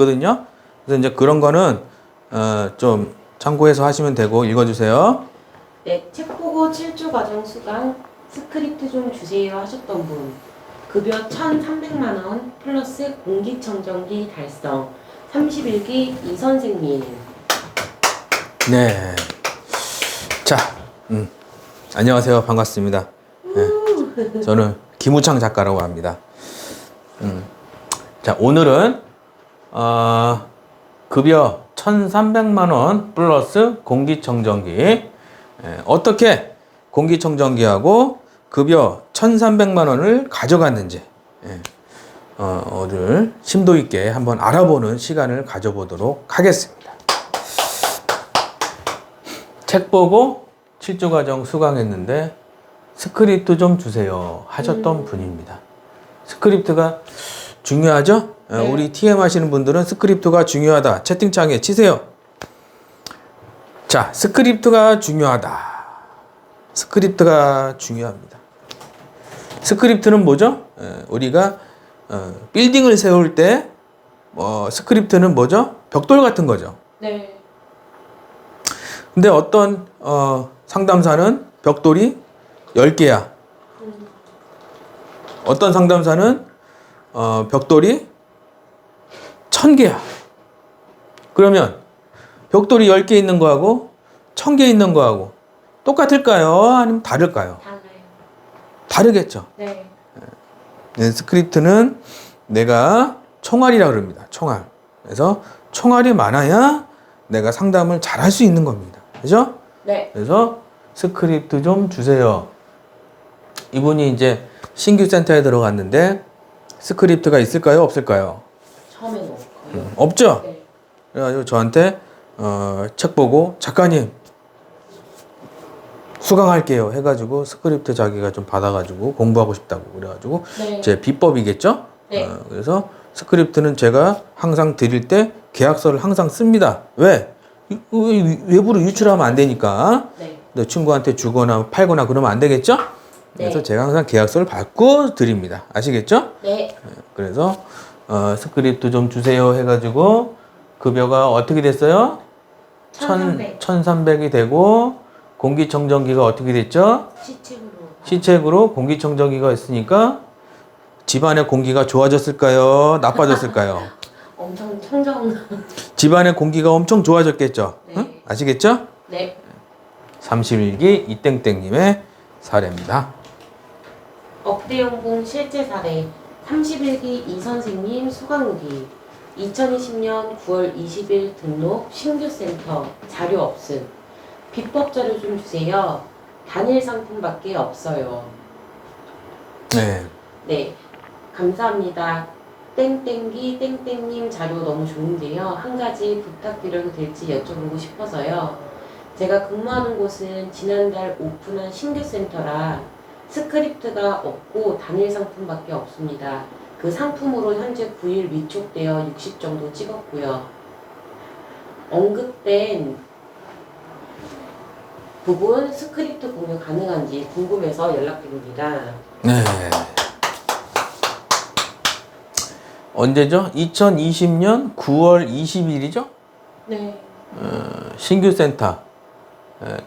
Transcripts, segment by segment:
있거든요. 그래서 이제 그런 거는 좀 참고해서 하시면 되고 읽어주세요. 네, 책 보고 7주 과정 수강 스크립트 좀 주세요 하셨던 분. 급여 1,300만 원 플러스 공기청정기 달성 31기 이 선생님. 네. 자, 안녕하세요. 반갑습니다. 네, 저는 김우창 작가라고 합니다. 자, 오늘은 급여 1,300만 원 플러스 공기청정기. 어떻게 공기청정기하고 급여 1,300만 원을 가져갔는지 오늘 심도 있게 한번 알아보는 시간을 가져보도록 하겠습니다. 책 보고 7주 과정 수강했는데 스크립트 좀 주세요 하셨던 분입니다. 스크립트가 중요하죠? 네. 우리 TM 하시는 분들은 스크립트가 중요하다 채팅창에 치세요. 자, 스크립트가 중요하다. 스크립트가 중요합니다. 스크립트는 뭐죠? 우리가 빌딩을 세울 때 스크립트는 뭐죠? 벽돌 같은 거죠. 네. 근데 어떤 상담사는 벽돌이 10개야. 어떤 상담사는 벽돌이 1,000개야. 그러면 벽돌이 10개 있는 거하고 1,000개 있는 거하고 똑같을까요? 아니면 다를까요? 달라요. 다르겠죠. 네. 네, 스크립트는 내가 총알이라 그럽니다. 총알. 그래서 총알이 많아야 내가 상담을 잘 할 수 있는 겁니다. 그죠? 네. 그래서 스크립트 좀 주세요. 이분이 이제 신규 센터에 들어갔는데 스크립트가 있을까요? 없을까요? 처음에는 없고요. 없죠? 네. 그래가지고 저한테 책 보고 작가님 수강할게요 해가지고 스크립트 자기가 좀 받아가지고 공부하고 싶다고 그래가지고 네. 제 비법이겠죠? 네. 그래서 스크립트는 제가 항상 드릴 때 계약서를 항상 씁니다. 왜? 외부로 유출하면 안 되니까. 네. 내 친구한테 주거나 팔거나 그러면 안 되겠죠? 그래서 네. 제가 항상 계약서를 받고 드립니다. 아시겠죠? 네. 그래서 스크립트 좀 주세요 해가지고 급여가 어떻게 됐어요? 1,300. 1,300이 되고 공기청정기가 어떻게 됐죠? 시책으로. 시책으로 공기청정기가 있으니까 집안의 공기가 좋아졌을까요? 나빠졌을까요? 엄청 청정. 집안의 공기가 엄청 좋아졌겠죠? 네. 응? 아시겠죠? 네. 31기 이땡땡님의 사례입니다. 억대연봉 실제 사례 31기 이 선생님 수강기 2020년 9월 20일 등록 신규센터 자료 없음 비법 자료 좀 주세요. 단일 상품밖에 없어요. 네. 네, 감사합니다. 땡땡기 땡땡님 자료 너무 좋은데요. 한 가지 부탁드려도 될지 여쭤보고 싶어서요. 제가 근무하는 곳은 지난달 오픈한 신규센터라 스크립트가 없고 단일 상품밖에 없습니다. 그 상품으로 현재 9일 위촉되어 60 정도 찍었고요. 언급된 부분 스크립트 공유 가능한지 궁금해서 연락드립니다. 네. 언제죠? 2020년 9월 20일이죠? 네. 신규 센터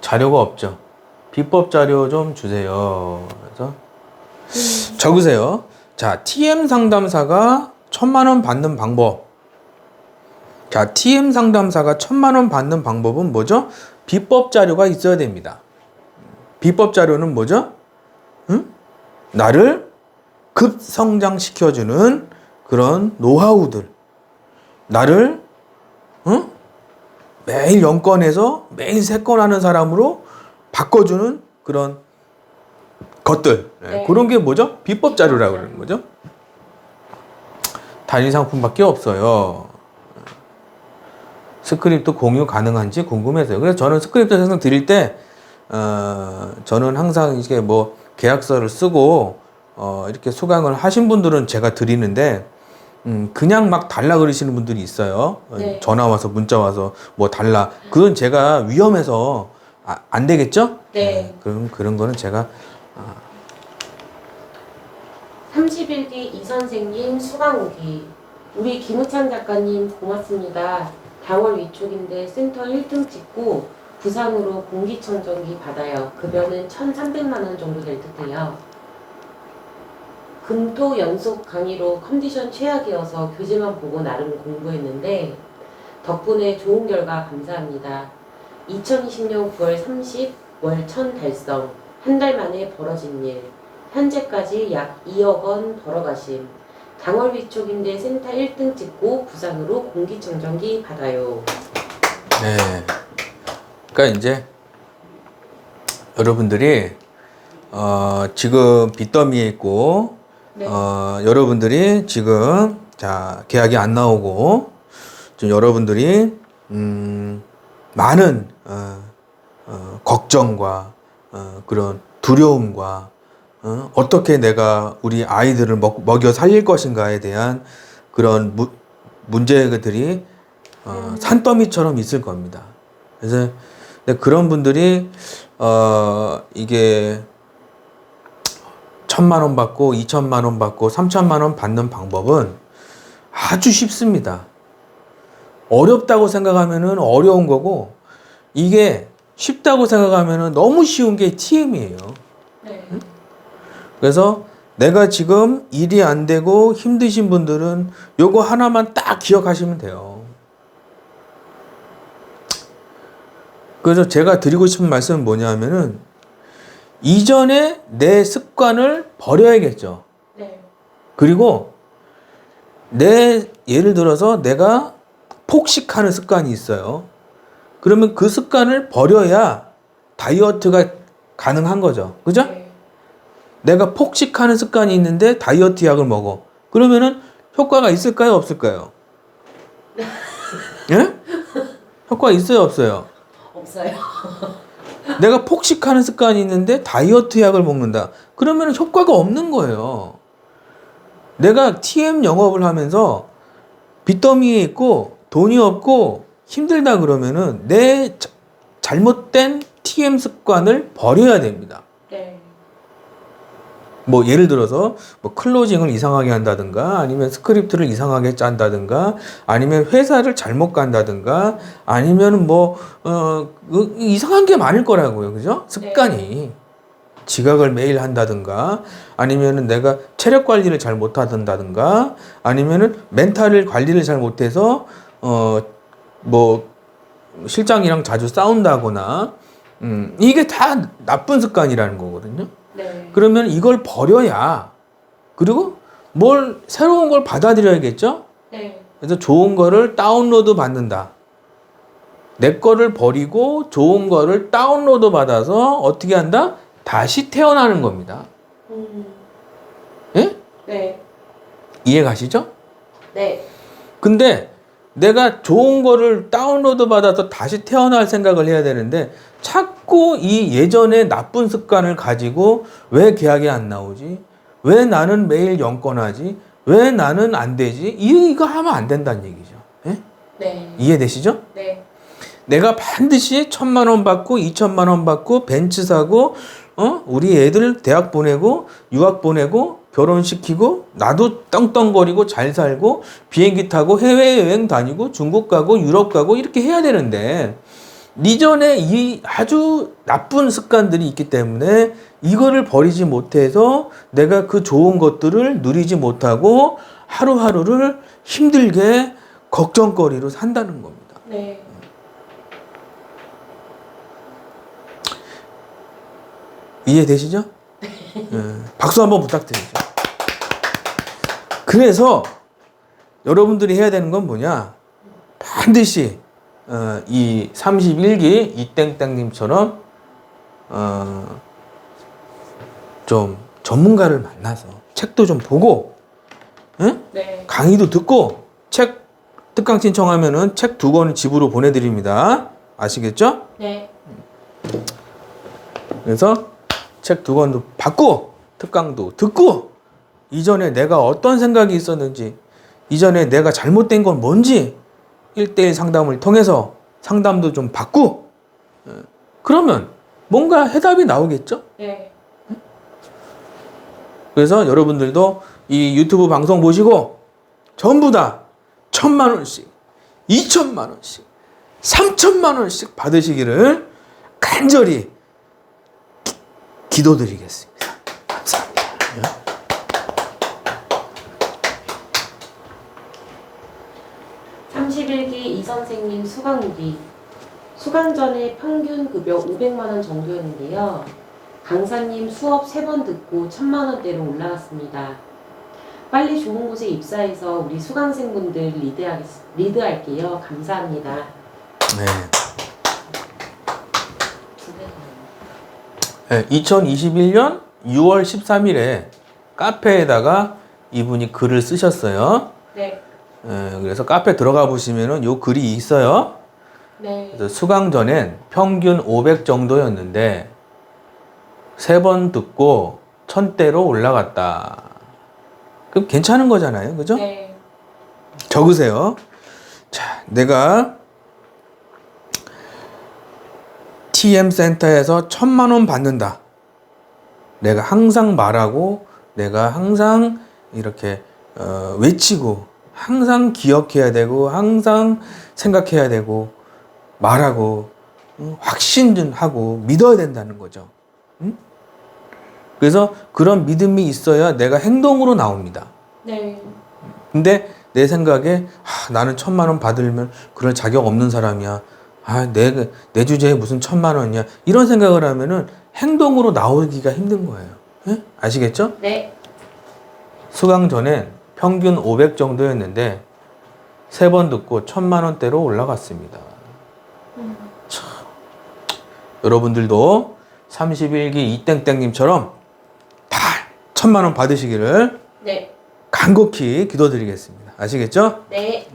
자료가 없죠. 비법 자료 좀 주세요. 그래서 적으세요. 자, TM 상담사가 1,000만 원 받는 방법. 자, TM 상담사가 1,000만 원 받는 방법은 뭐죠? 비법 자료가 있어야 됩니다. 비법 자료는 뭐죠? 응? 나를 급성장시켜주는 그런 노하우들. 나를 매일 0건에서 매일 3건 하는 사람으로 바꿔주는 그런 것들. 네. 그런 게 뭐죠? 비법 자료라고 그러는 거죠. 단일 상품밖에 없어요. 스크립트 공유 가능한지 궁금해서요. 그래서 저는 스크립트 항상 드릴 때 저는 항상 이게 뭐 계약서를 쓰고 이렇게 수강을 하신 분들은 제가 드리는데 그냥 막 달라 그러시는 분들이 있어요. 네. 전화 와서 문자 와서 뭐 달라. 그건 제가 위험해서 안 되겠죠? 네. 그럼 그런 거는 제가 31기 이 선생님 수강기 우리 김우찬 작가님 고맙습니다. 당월 위촉인데 센터 1등 찍고 부상으로 공기청정기 받아요. 급여는 1,300만 원 정도 될 듯해요. 금토 연속 강의로 컨디션 최악이어서 교재만 보고 나름 공부했는데 덕분에 좋은 결과 감사합니다. 2020년 9월 30 월 1000 달성. 한 달 만에 벌어진 일. 현재까지 약 2억 원 벌어가심. 당월 위촉인데 센터 1등 찍고 부상으로 공기청정기 받아요. 네. 그러니까 이제 여러분들이 지금 빚더미에 있고 네. 여러분들이 지금 자 계약이 안 나오고 지금 여러분들이 많은 걱정과 그런 두려움과 어떻게 내가 우리 아이들을 먹여 살릴 것인가에 대한 그런 문제들이 산더미처럼 있을 겁니다. 그래서 근데 그런 분들이 이게 1,000만 원 받고 2,000만 원 받고 3,000만 원 받는 방법은 아주 쉽습니다. 어렵다고 생각하면은 어려운 거고 이게 쉽다고 생각하면은 너무 쉬운 게 TM이에요. 네. 그래서 내가 지금 일이 안 되고 힘드신 분들은 요거 하나만 딱 기억하시면 돼요. 그래서 제가 드리고 싶은 말씀은 뭐냐면은 이전에 내 습관을 버려야겠죠. 네. 그리고 예를 들어서 내가 폭식하는 습관이 있어요. 그러면 그 습관을 버려야 다이어트가 가능한 거죠. 그죠? 네. 내가 폭식하는 습관이 있는데 다이어트 약을 먹어. 그러면은 효과가 있을까요? 없을까요? 예? 효과 있어요? 없어요? 없어요. 내가 폭식하는 습관이 있는데 다이어트 약을 먹는다. 그러면 효과가 없는 거예요. 내가 TM 영업을 하면서 빚더미에 있고 돈이 없고 힘들다 그러면은 내 잘못된 TM 습관을 버려야 됩니다. 네. 뭐 예를 들어서 뭐 클로징을 이상하게 한다든가 아니면 스크립트를 이상하게 짠다든가 아니면 회사를 잘못 간다든가 아니면 뭐 이상한 게 많을 거라고요. 그죠? 습관이. 지각을 매일 한다든가 아니면은 내가 체력 관리를 잘 못한다든가 아니면은 멘탈을 관리를 잘 못해서 뭐 실장이랑 자주 싸운다거나 이게 다 나쁜 습관이라는 거거든요. 네. 그러면 이걸 버려야 그리고 새로운 걸 받아들여야겠죠? 네. 그래서 좋은 거를 다운로드 받는다. 내 거를 버리고 좋은 거를 다운로드 받아서 어떻게 한다? 다시 태어나는 겁니다. 예? 네. 이해 가시죠? 네. 근데 내가 좋은 거를 다운로드 받아서 다시 태어날 생각을 해야 되는데 자꾸 이 예전의 나쁜 습관을 가지고 왜 계약이 안 나오지? 왜 나는 매일 연권하지? 왜 나는 안 되지? 이거 하면 안 된다는 얘기죠. 예? 네. 이해되시죠? 네. 내가 반드시 1,000만 원 받고 2,000만 원 받고 벤츠 사고 우리 애들 대학 보내고 유학 보내고 결혼시키고 나도 떵떵거리고 잘 살고 비행기 타고 해외여행 다니고 중국 가고 유럽 가고 이렇게 해야 되는데 이전에 이 아주 나쁜 습관들이 있기 때문에 이거를 버리지 못해서 내가 그 좋은 것들을 누리지 못하고 하루하루를 힘들게 걱정거리로 산다는 겁니다. 네. 이해되시죠? 박수 한번 부탁드리죠. 그래서 여러분들이 해야 되는 건 뭐냐? 반드시 이 31기 이땡땡님처럼 좀 전문가를 만나서 책도 좀 보고 네. 강의도 듣고 책 특강 신청하면은 책 2권을 집으로 보내드립니다. 아시겠죠? 네. 그래서 책 2권도 받고 특강도 듣고 이전에 내가 어떤 생각이 있었는지 이전에 내가 잘못된 건 뭔지 1대1 상담을 통해서 상담도 좀 받고 그러면 뭔가 해답이 나오겠죠? 네. 그래서 여러분들도 이 유튜브 방송 보시고 전부 다 1,000만 원씩, 2,000만 원씩, 3,000만 원씩 받으시기를 간절히 기도드리겠습니다. 감사합니다. 31기 이선생님 수강기. 수강 전에 평균 급여 500만 원 정도였는데요. 강사님 수업 3번 듣고 1,000만 원대로 올라갔습니다. 빨리 좋은 곳에 입사해서 우리 수강생분들 리드할게요. 감사합니다. 네. 2021년 6월 13일에 카페에다가 이분이 글을 쓰셨어요. 네. 그래서 카페 들어가 보시면은 요 글이 있어요. 네. 그래서 수강 전엔 평균 500 정도였는데 3번 듣고 1000대로 올라갔다. 그럼 괜찮은 거잖아요. 그죠? 네. 적으세요. 자, 내가 TM센터에서 1,000만 원 받는다. 내가 항상 말하고, 내가 항상 이렇게 외치고, 항상 기억해야 되고, 항상 생각해야 되고, 말하고, 확신하고, 믿어야 된다는 거죠. 응? 그래서 그런 믿음이 있어야 내가 행동으로 나옵니다. 네. 근데 내 생각에 나는 1,000만 원 받으면 그럴 자격 없는 사람이야. 내 주제에 무슨 1,000만 원이야. 이런 생각을 하면은 행동으로 나오기가 힘든 거예요. 예? 아시겠죠? 네. 수강 전엔 평균 500 정도였는데 3번 듣고 1,000만 원대로 올라갔습니다. 참. 여러분들도 31기 이땡땡님처럼 다 1,000만 원 받으시기를 네. 간곡히 기도드리겠습니다. 아시겠죠? 네.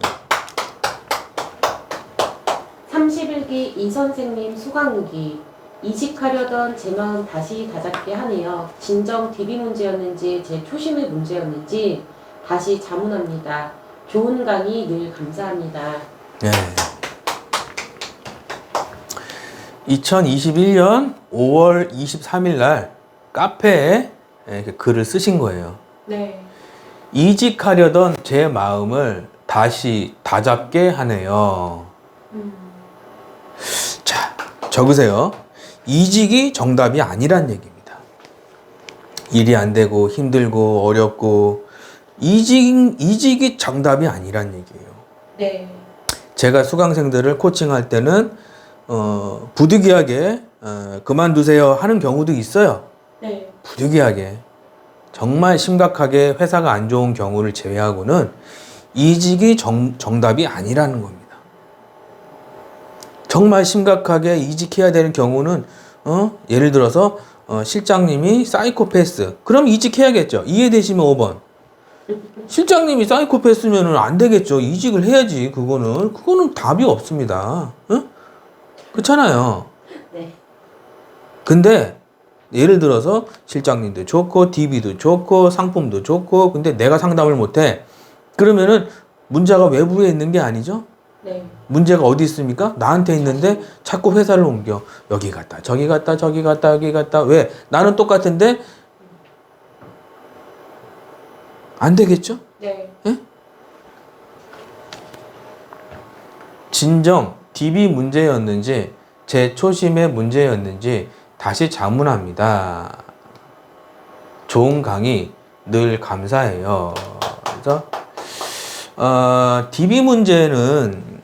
31기 이선생님 수강기. 이직하려던 제 마음 다시 다잡게 하네요. 진정 DB 문제였는지 제 초심의 문제였는지 다시 자문합니다. 좋은 강의 늘 감사합니다. 네. 2021년 5월 23일 날 카페에 이렇게 글을 쓰신 거예요. 네. 이직하려던 제 마음을 다시 다잡게 하네요. 자, 적으세요. 이직이 정답이 아니란 얘기입니다. 일이 안 되고 힘들고 어렵고 이직이 정답이 아니란 얘기예요. 네. 제가 수강생들을 코칭할 때는 부득이하게 그만두세요 하는 경우도 있어요. 네. 부득이하게 정말 심각하게 회사가 안 좋은 경우를 제외하고는 이직이 정답이 아니라는 겁니다. 정말 심각하게 이직해야 되는 경우는 예를 들어서 실장님이 사이코패스 그럼 이직해야겠죠. 이해되시면 5번. 실장님이 사이코패스면은 안 되겠죠. 이직을 해야지. 그거는 답이 없습니다. 그렇잖아요. 네. 근데 예를 들어서 실장님도 좋고 DB도 좋고 상품도 좋고 근데 내가 상담을 못해. 그러면은 문제가 외부에 있는 게 아니죠. 네. 문제가 어디 있습니까? 나한테 있는데 자꾸 회사를 옮겨. 여기 갔다 저기 갔다 저기 갔다 여기 갔다. 왜? 나는 똑같은데 안 되겠죠? 네. 예? 진정 DB 문제였는지 제 초심의 문제였는지 다시 자문합니다. 좋은 강의 늘 감사해요. 그래서 DB 문제는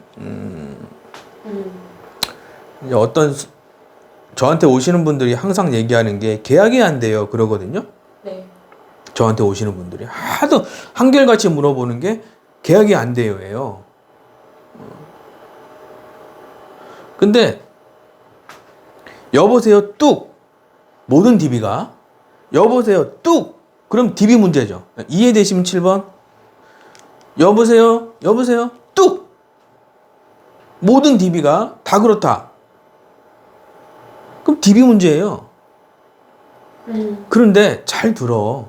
이제 저한테 오시는 분들이 항상 얘기하는 게 계약이 안 돼요 그러거든요. 네. 저한테 오시는 분들이 하도 한결같이 물어보는 게 계약이 안 돼요예요. 근데 여보세요 뚝 모든 DB가 여보세요 뚝 그럼 DB 문제죠. 이해되시면 7번 여보세요 뚝 모든 DB가 다 그렇다. 그럼 DB 문제예요. 그런데 잘 들어.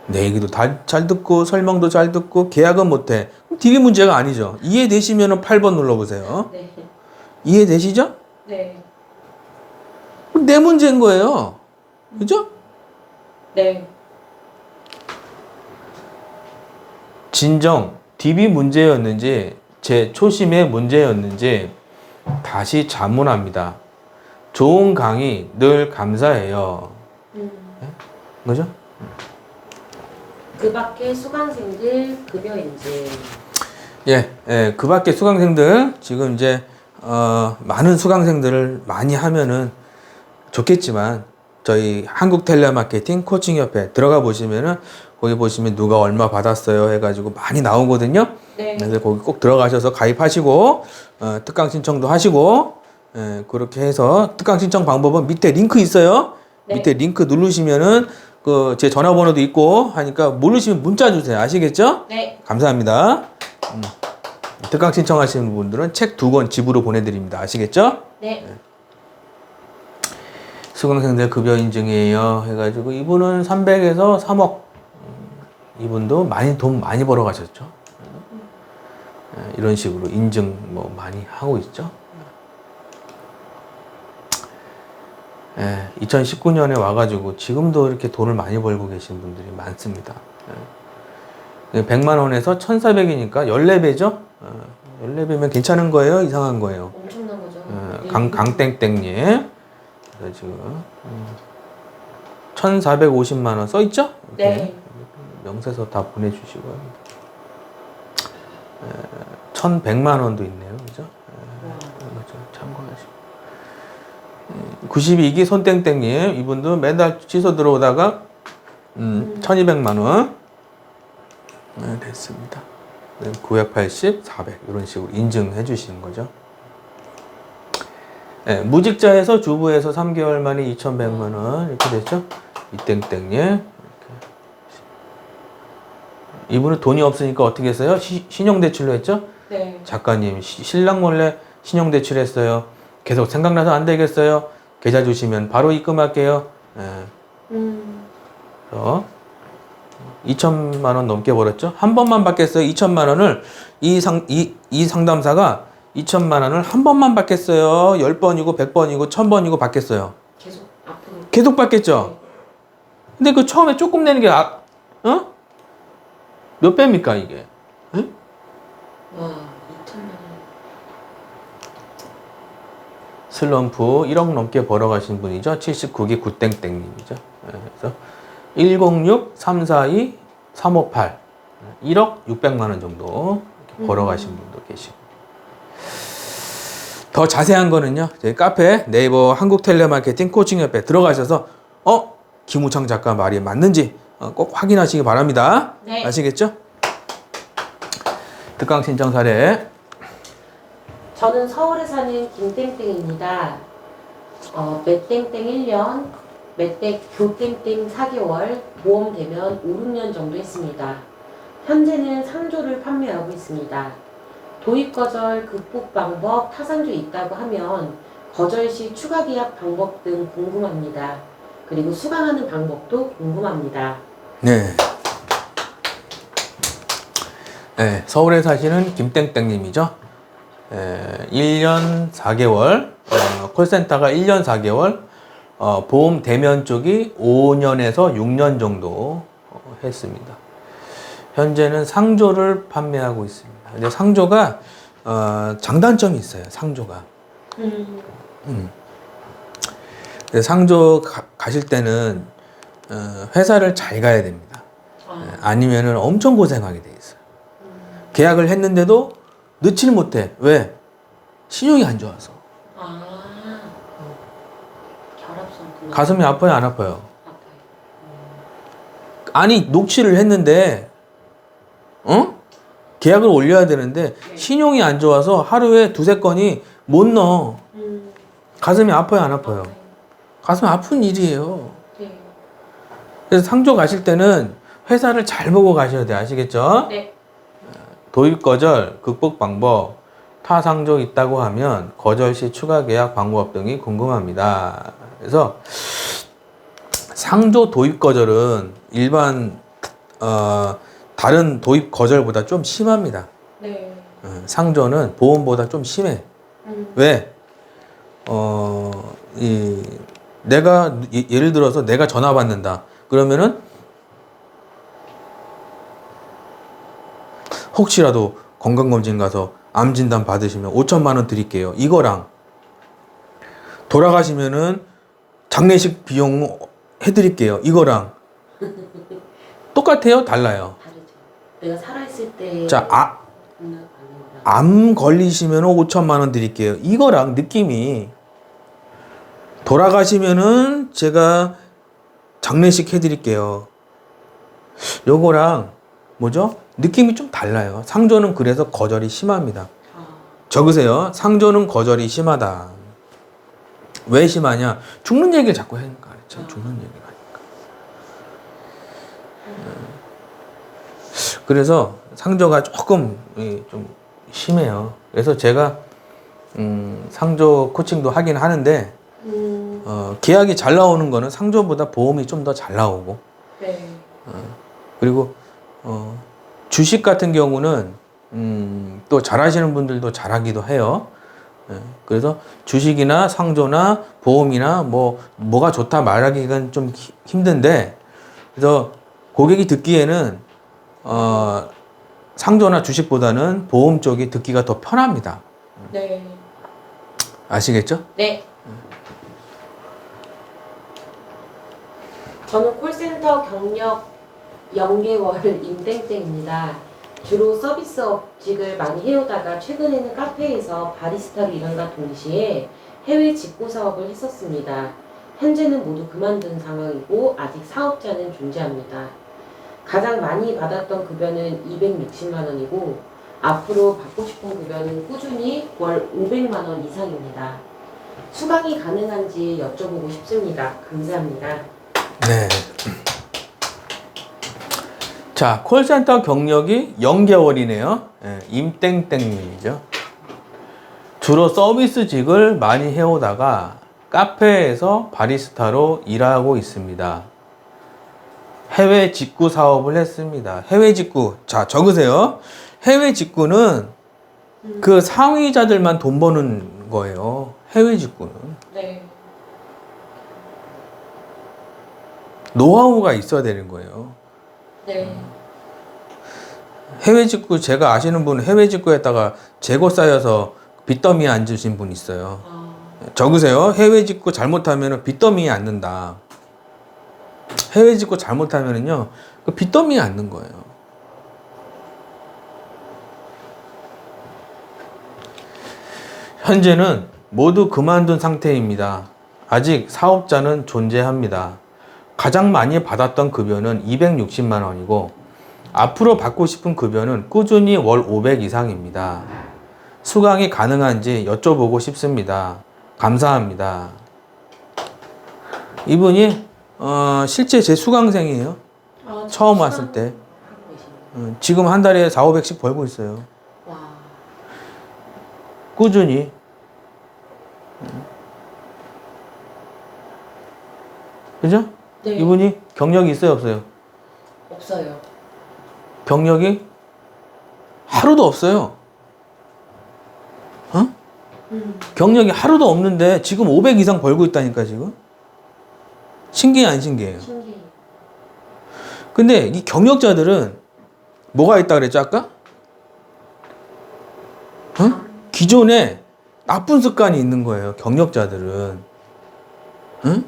내 얘기도 잘 듣고 설명도 잘 듣고 계약은 못해. 그럼 DB 문제가 아니죠. 이해되시면 8번 눌러보세요. 네. 이해되시죠? 네. 그럼 내 문제인 거예요. 그죠? 네. 진정 DB 문제였는지 제 초심의 문제였는지 다시 자문합니다. 좋은 강의 늘 감사해요. 뭐죠? 그 밖에 수강생들 급여 인증. 예, 그 밖에 수강생들 지금 이제 많은 수강생들을 많이 하면은 좋겠지만 저희 한국텔레마케팅 코칭협회 들어가 보시면은 거기 보시면 누가 얼마 받았어요 해가지고 많이 나오거든요. 네. 그래서 거기 꼭 들어가셔서 가입하시고 특강 신청도 하시고 그렇게 해서 특강 신청 방법은 밑에 링크 있어요. 네. 밑에 링크 누르시면은 그 제 전화번호도 있고 하니까 모르시면 문자 주세요. 아시겠죠? 네. 감사합니다. 특강 신청하시는 분들은 책 2권 집으로 보내드립니다. 아시겠죠? 네. 수강생들 급여 인증이에요. 해가지고 이분은 300에서 3억. 이분도 돈 많이 벌어 가셨죠. 이런 식으로 인증 뭐 많이 하고 있죠. 2019년에 와가지고 지금도 이렇게 돈을 많이 벌고 계신 분들이 많습니다. 100만 원에서 1,400이니까 14배죠? 14배면 괜찮은 거예요? 이상한 거예요? 엄청난 거죠. 네. 강땡땡님. 그래서 지금 1,450만 원 써있죠? 네. 명세서 다 보내주시고요. 1,100만 원도 있네요. 그죠? 그렇죠. 참고하시고. 92기 손땡땡님. 이분도 매달 취소 들어오다가 1,200만 원. 됐습니다. 980, 400 이런 식으로 인증해 주시는 거죠. 무직자에서 주부에서 3개월 만에 2,100만 원 이렇게 됐죠. 이땡땡님. 이분은 돈이 없으니까 어떻게 했어요? 신용대출로 했죠? 네. 작가님, 신랑 몰래 신용대출했어요. 계속 생각나서 안 되겠어요. 계좌 주시면 바로 입금할게요. 그래서 2천만 원 넘게 벌었죠? 한 번만 받겠어요. 2천만 원을 이 상담사가 2천만 원을 한 번만 받겠어요. 10번이고 100번이고 1000번이고 받겠어요. 계속 앞으로. 계속 받겠죠? 근데 그 처음에 조금 내는 게 몇 배입니까 이게? 응? 와, 2천만 원. 슬럼프 1억 넘게 벌어가신 분이죠. 79기 구땡땡님이죠. 그래서 106-342-358 1억 600만 원 정도 이렇게 벌어가신 분도 계시고. 더 자세한 거는요. 저희 카페 네이버 한국텔레마케팅 코칭협회 들어가셔서 김우창 작가 말이 맞는지 꼭 확인하시기 바랍니다. 네. 아시겠죠? 특강 신청 사례. 저는 서울에 사는 김땡땡입니다. 맷땡땡 1년, 교땡땡 4개월, 보험 되면 5, 6년 정도 했습니다. 현재는 상조를 판매하고 있습니다. 도입 거절 극복 방법, 타상조 있다고 하면 거절 시 추가 계약 방법 등 궁금합니다. 그리고 수강하는 방법도 궁금합니다. 네. 네, 서울에 사시는 김땡땡님이죠. 1년 4개월, 콜센터가 1년 4개월, 보험 대면 쪽이 5년에서 6년 정도 했습니다. 현재는 상조를 판매하고 있습니다. 근데 상조가 장단점이 있어요. 상조가. 상조 가실 때는 회사를 잘 가야 됩니다. 아니면은 엄청 고생하게 돼 있어요. 계약을 했는데도 넣질 못해. 왜? 신용이 안 좋아서. 결합성. 가슴이 아파요, 안 아파요? 아파요. 아니, 녹취를 했는데, 계약을 올려야 되는데, 네. 신용이 안 좋아서 하루에 2-3건이 못 넣어. 가슴이 아파요, 안 아파요? 가슴 아픈 일이에요. 네. 그래서 상조 가실 때는 회사를 잘 보고 가셔야 돼요. 아시겠죠? 네. 도입 거절, 극복 방법, 타상조 있다고 하면 거절 시 추가 계약 방법 등이 궁금합니다. 그래서 상조 도입 거절은 일반 다른 도입 거절보다 좀 심합니다. 네. 상조는 보험보다 좀 심해. 왜? 내가 예를 들어서 내가 전화 받는다. 그러면은 혹시라도 건강검진 가서 암 진단 받으시면 5천만 원 드릴게요. 이거랑 돌아가시면은 장례식 비용 해드릴게요. 이거랑 똑같아요? 달라요? 다르죠. 내가 살아있을 때 자, 받는다. 암 걸리시면 5천만 원 드릴게요. 이거랑 느낌이 돌아가시면은 제가 장례식 해드릴게요. 요거랑 뭐죠? 느낌이 좀 달라요. 상조는 그래서 거절이 심합니다. 아, 적으세요. 상조는 거절이 심하다. 왜 심하냐? 죽는 얘기를 자꾸 하니까. 죽는 얘기를 하니까. 그래서 상조가 조금 좀 심해요. 그래서 제가 상조 코칭도 하긴 하는데 계약이 잘 나오는 거는 상조보다 보험이 좀 더 잘 나오고 네. 그리고 주식 같은 경우는 또 잘하시는 분들도 잘하기도 해요. 그래서 주식이나 상조나 보험이나 뭐가 좋다 말하기가 좀 힘든데 그래서 고객이 듣기에는 상조나 주식보다는 보험 쪽이 듣기가 더 편합니다. 네. 아시겠죠? 네. 저는 콜센터 경력 0개월 임땡땡입니다. 주로 서비스업직을 많이 해오다가 최근에는 카페에서 바리스타로 일한과 동시에 해외 직구 사업을 했었습니다. 현재는 모두 그만둔 상황이고 아직 사업자는 존재합니다. 가장 많이 받았던 급여는 260만 원이고 앞으로 받고 싶은 급여는 꾸준히 월 500만 원 이상입니다. 수강이 가능한지 여쭤보고 싶습니다. 감사합니다. 네. 자, 콜센터 경력이 0개월이네요. 임땡땡님이죠. 주로 서비스직을 많이 해오다가 카페에서 바리스타로 일하고 있습니다. 해외 직구 사업을 했습니다. 해외 직구. 자, 적으세요. 해외 직구는 그 상위자들만 돈 버는 거예요. 해외 직구는. 네. 노하우가 있어야 되는 거예요. 네. 해외 직구 제가 아시는 분 해외 직구에다가 재고 쌓여서 빚더미에 앉으신 분 있어요. 적으세요. 해외 직구 잘못하면 빚더미에 앉는다. 해외 직구 잘못하면은요 그 빚더미에 앉는 거예요. 현재는 모두 그만둔 상태입니다. 아직 사업자는 존재합니다. 가장 많이 받았던 급여는 260만 원이고 앞으로 받고 싶은 급여는 꾸준히 월 500 이상입니다. 수강이 가능한지 여쭤보고 싶습니다. 감사합니다. 이분이 실제 제 수강생이에요. 처음 왔을 때. 지금 한 달에 4,500씩 벌고 있어요. 와. 꾸준히. 그죠? 네. 이분이 경력이 있어요, 없어요? 없어요. 경력이 하루도 없어요. 어? 경력이 하루도 없는데 지금 500 이상 벌고 있다니까 지금. 신기해 안 신기해요? 신기해. 근데 이 경력자들은 뭐가 있다 그랬죠 아까? 어? 기존에 나쁜 습관이 있는 거예요. 경력자들은. 응?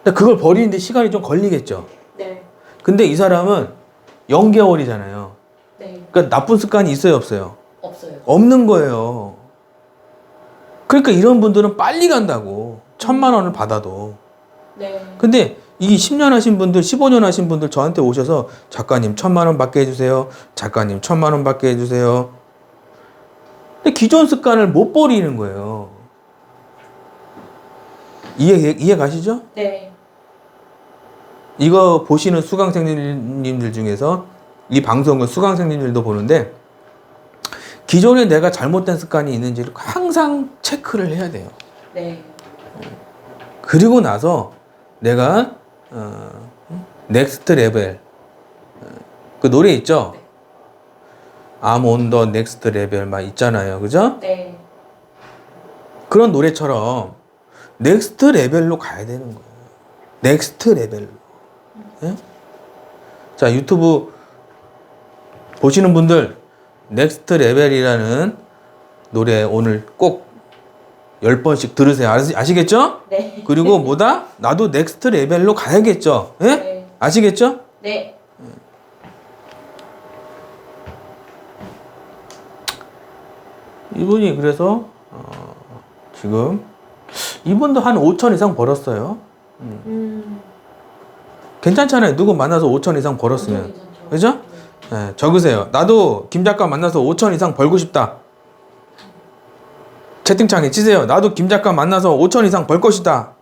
근데 그걸 버리는데 시간이 좀 걸리겠죠. 네. 근데 이 사람은 0개월이잖아요. 네. 그러니까 나쁜 습관이 있어요, 없어요? 없어요. 없는 거예요. 그러니까 이런 분들은 빨리 간다고. 1,000만 원을 받아도. 네. 근데 이 10년 하신 분들, 15년 하신 분들 저한테 오셔서 작가님 1,000만 원 받게 해주세요. 작가님 1,000만 원 받게 해주세요. 근데 기존 습관을 못 버리는 거예요. 이해 가시죠? 네. 이거 보시는 수강생님들 중에서 이 방송을 수강생님들도 보는데 기존에 내가 잘못된 습관이 있는지를 항상 체크를 해야 돼요. 네. 그리고 나서 내가 넥스트 레벨 그 노래 있죠? I'm on the next level 막 있잖아요. 그죠? 네. 그런 노래처럼 넥스트 레벨로 가야 되는 거예요. 넥스트 레벨로. 예? 자, 유튜브 보시는 분들 넥스트 레벨이라는 노래 오늘 꼭 10번씩 들으세요. 아시겠죠? 네. 그리고 뭐다? 나도 넥스트 레벨로 가야겠죠? 예? 네. 아시겠죠? 네. 이분이 그래서 지금 이분도 한 5천 이상 벌었어요. 괜찮잖아요. 누구 만나서 5천 이상 벌었으면. 엄청 괜찮죠. 그죠? 예, 적으세요. 나도 김 작가 만나서 5천 이상 벌고 싶다. 채팅창에 치세요. 나도 김 작가 만나서 5천 이상 벌 것이다.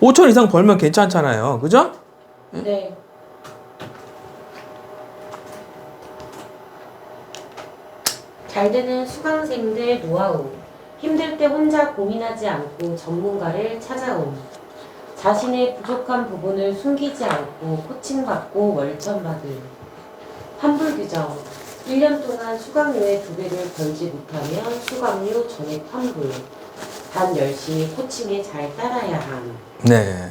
5천 이상 벌면 괜찮잖아요. 그죠? 네. 잘 되는 수강생들 노하우. 힘들 때 혼자 고민하지 않고 전문가를 찾아옴. 자신의 부족한 부분을 숨기지 않고 코칭받고 월천받음. 환불 규정. 1년 동안 수강료의 2배를 벌지 못하면 수강료 전액 환불. 단 열심히 코칭에 잘 따라야 함. 네.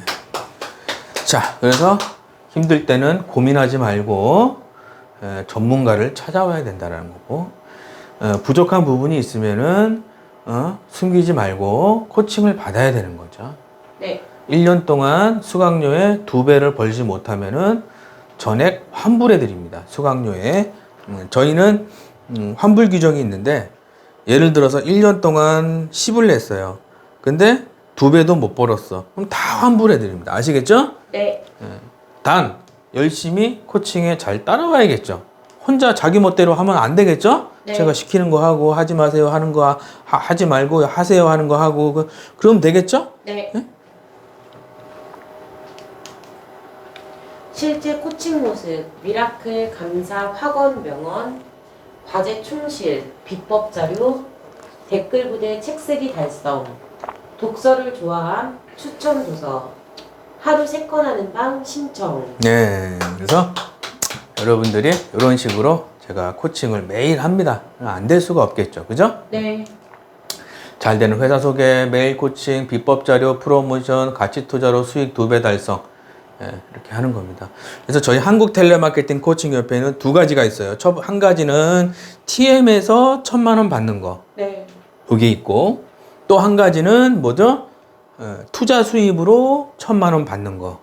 자, 그래서 힘들 때는 고민하지 말고 전문가를 찾아와야 된다는 거고, 부족한 부분이 있으면은 숨기지 말고 코칭을 받아야 되는 거죠. 네. 1년 동안 수강료의 2배를 벌지 못하면은 전액 환불해 드립니다. 수강료에. 저희는 환불 규정이 있는데, 예를 들어서 1년 동안 10을 냈어요. 근데 2배도 못 벌었어. 그럼 다 환불해 드립니다. 아시겠죠? 네. 단 열심히 코칭에 잘 따라와야겠죠. 혼자 자기 멋대로 하면 안 되겠죠? 네. 제가 시키는 거 하고 하지 마세요 하는 거 하지 말고 하세요 하는 거 하고 그럼 되겠죠? 네. 네? 실제 코칭 모습, 미라클 감사 학원 명언, 과제 충실, 비법 자료, 댓글 부대 책쓰기 달성, 독서를 좋아함, 추천 도서, 하루 3건 하는 방 신청. 네. 그래서 여러분들이 이런 식으로 제가 코칭을 매일 합니다. 안 될 수가 없겠죠. 그죠? 네. 잘 되는 회사 소개, 메일 코칭, 비법 자료, 프로모션, 가치 투자로 수익 2배 달성. 이렇게 하는 겁니다. 그래서 저희 한국 텔레마케팅 코칭 협회는 2가지가 있어요. 한 가지는 TM에서 1,000만 원 받는 거. 네. 그게 있고, 또 한 가지는 뭐죠? 투자 수입으로 1,000만 원 받는 거.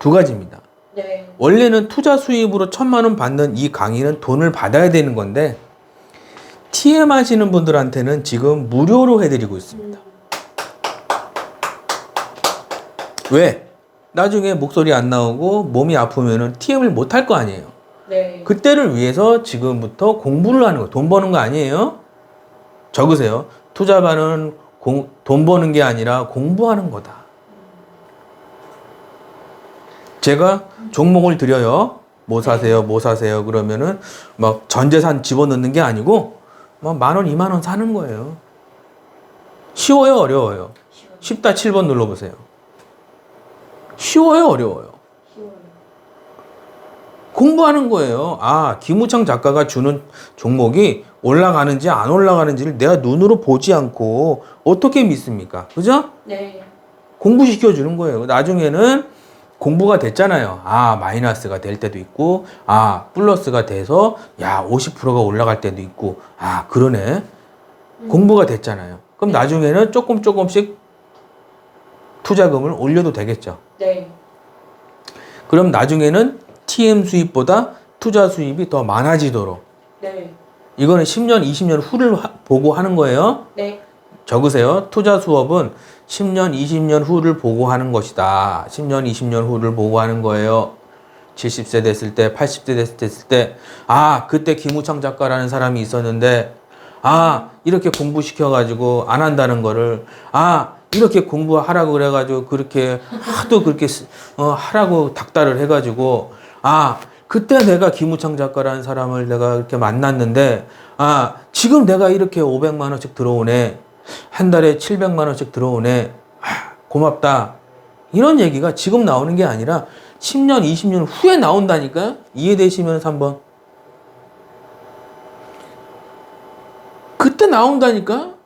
2가지입니다. 네. 원래는 투자 수입으로 1,000만 원 받는 이 강의는 돈을 받아야 되는 건데, TM 하시는 분들한테는 지금 무료로 해드리고 있습니다. 왜? 나중에 목소리 안 나오고 몸이 아프면은 TM을 못 할 거 아니에요. 네. 그때를 위해서 지금부터 공부를 하는 거, 돈 버는 거 아니에요? 적으세요. 투자반은 돈 버는 게 아니라 공부하는 거다. 제가 종목을 드려요. 뭐 사세요, 뭐 사세요. 그러면은 막 전 재산 집어넣는 게 아니고 막 10,000원, 20,000원 사는 거예요. 쉬워요, 어려워요? 쉽다 7번 눌러보세요. 쉬워요, 어려워요? 쉬워요. 공부하는 거예요. 아, 김우창 작가가 주는 종목이 올라가는지 안 올라가는지를 내가 눈으로 보지 않고 어떻게 믿습니까? 그죠? 네. 공부시켜 주는 거예요. 나중에는 공부가 됐잖아요. 아, 마이너스가 될 때도 있고, 아, 플러스가 돼서, 야, 50%가 올라갈 때도 있고, 아, 그러네. 공부가 됐잖아요. 그럼 나중에는 조금씩 투자금을 올려도 되겠죠. 네. 그럼 나중에는 TM 수입보다 투자 수입이 더 많아지도록. 네. 이거는 10년, 20년 후를 보고 하는 거예요. 네. 적으세요. 투자 수업은 10년, 20년 후를 보고 하는 것이다. 10년, 20년 후를 보고 하는 거예요. 70세 됐을 때, 80세 됐을 때, 아, 그때 김우창 작가라는 사람이 있었는데, 아, 이렇게 공부시켜가지고 안 한다는 거를, 아, 이렇게 공부하라고 그래가지고 그렇게 하도 그렇게 하라고 닥달을 해가지고, 아, 그때 내가 김우창 작가라는 사람을 내가 이렇게 만났는데, 아, 지금 내가 이렇게 500만 원씩 들어오네. 한 달에 700만 원씩 들어오네. 아, 고맙다. 이런 얘기가 지금 나오는 게 아니라 10년, 20년 후에 나온다니까요? 이해되시면서 한번. 그때 나온다니까?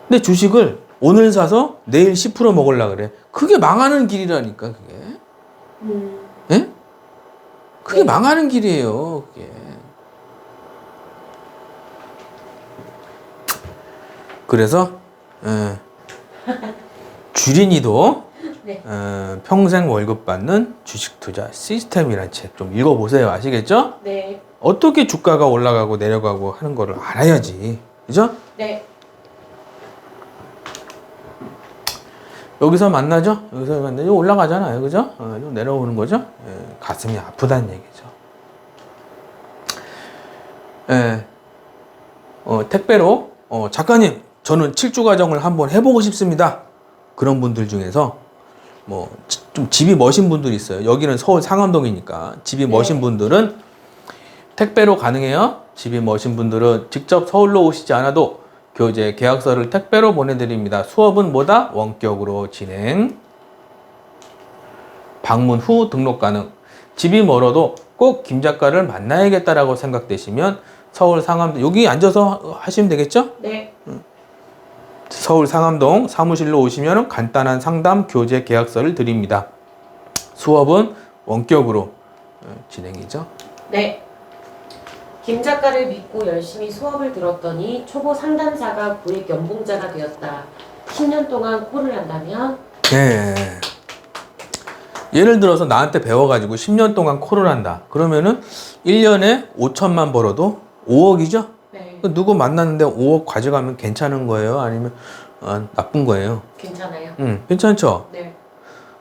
근데 주식을 오늘 사서 내일 10% 먹으려고 그래. 그게 망하는 길이라니까, 그게. 예? 그게 네. 망하는 길이에요. 그게. 그래서 주린이도 네. 평생 월급 받는 주식 투자 시스템이라는 책 좀 읽어보세요. 아시겠죠? 네. 어떻게 주가가 올라가고 내려가고 하는 거를 알아야지. 그죠? 네. 여기서 만나죠? 여기서 만나죠? 올라가잖아요. 그죠? 좀 내려오는 거죠? 가슴이 아프다는 얘기죠. 택배로, 작가님, 저는 7주 과정을 한번 해보고 싶습니다. 그런 분들 중에서, 좀 집이 머신 분들이 있어요. 여기는 서울 상암동이니까. 집이 네. 머신 분들은 택배로 가능해요. 집이 머신 분들은 직접 서울로 오시지 않아도 교재 계약서를 택배로 보내드립니다. 수업은 뭐다? 원격으로 진행. 방문 후 등록 가능. 집이 멀어도 꼭 김 작가를 만나야겠다라고 생각되시면 서울 상암동 여기 앉아서 하시면 되겠죠? 네. 서울 상암동 사무실로 오시면 간단한 상담 교재 계약서를 드립니다. 수업은 원격으로 진행이죠. 네. 김 작가를 믿고 열심히 수업을 들었더니 초보 상담사가 고액 연봉자가 되었다. 10년 동안 콜을 한다면? 네. 예를 들어서 나한테 배워가지고 10년 동안 콜을 한다. 그러면은 1년에 5천만 벌어도 5억이죠? 네. 누구 만났는데 5억 가져가면 괜찮은 거예요? 아니면 나쁜 거예요? 괜찮아요. 괜찮죠? 네.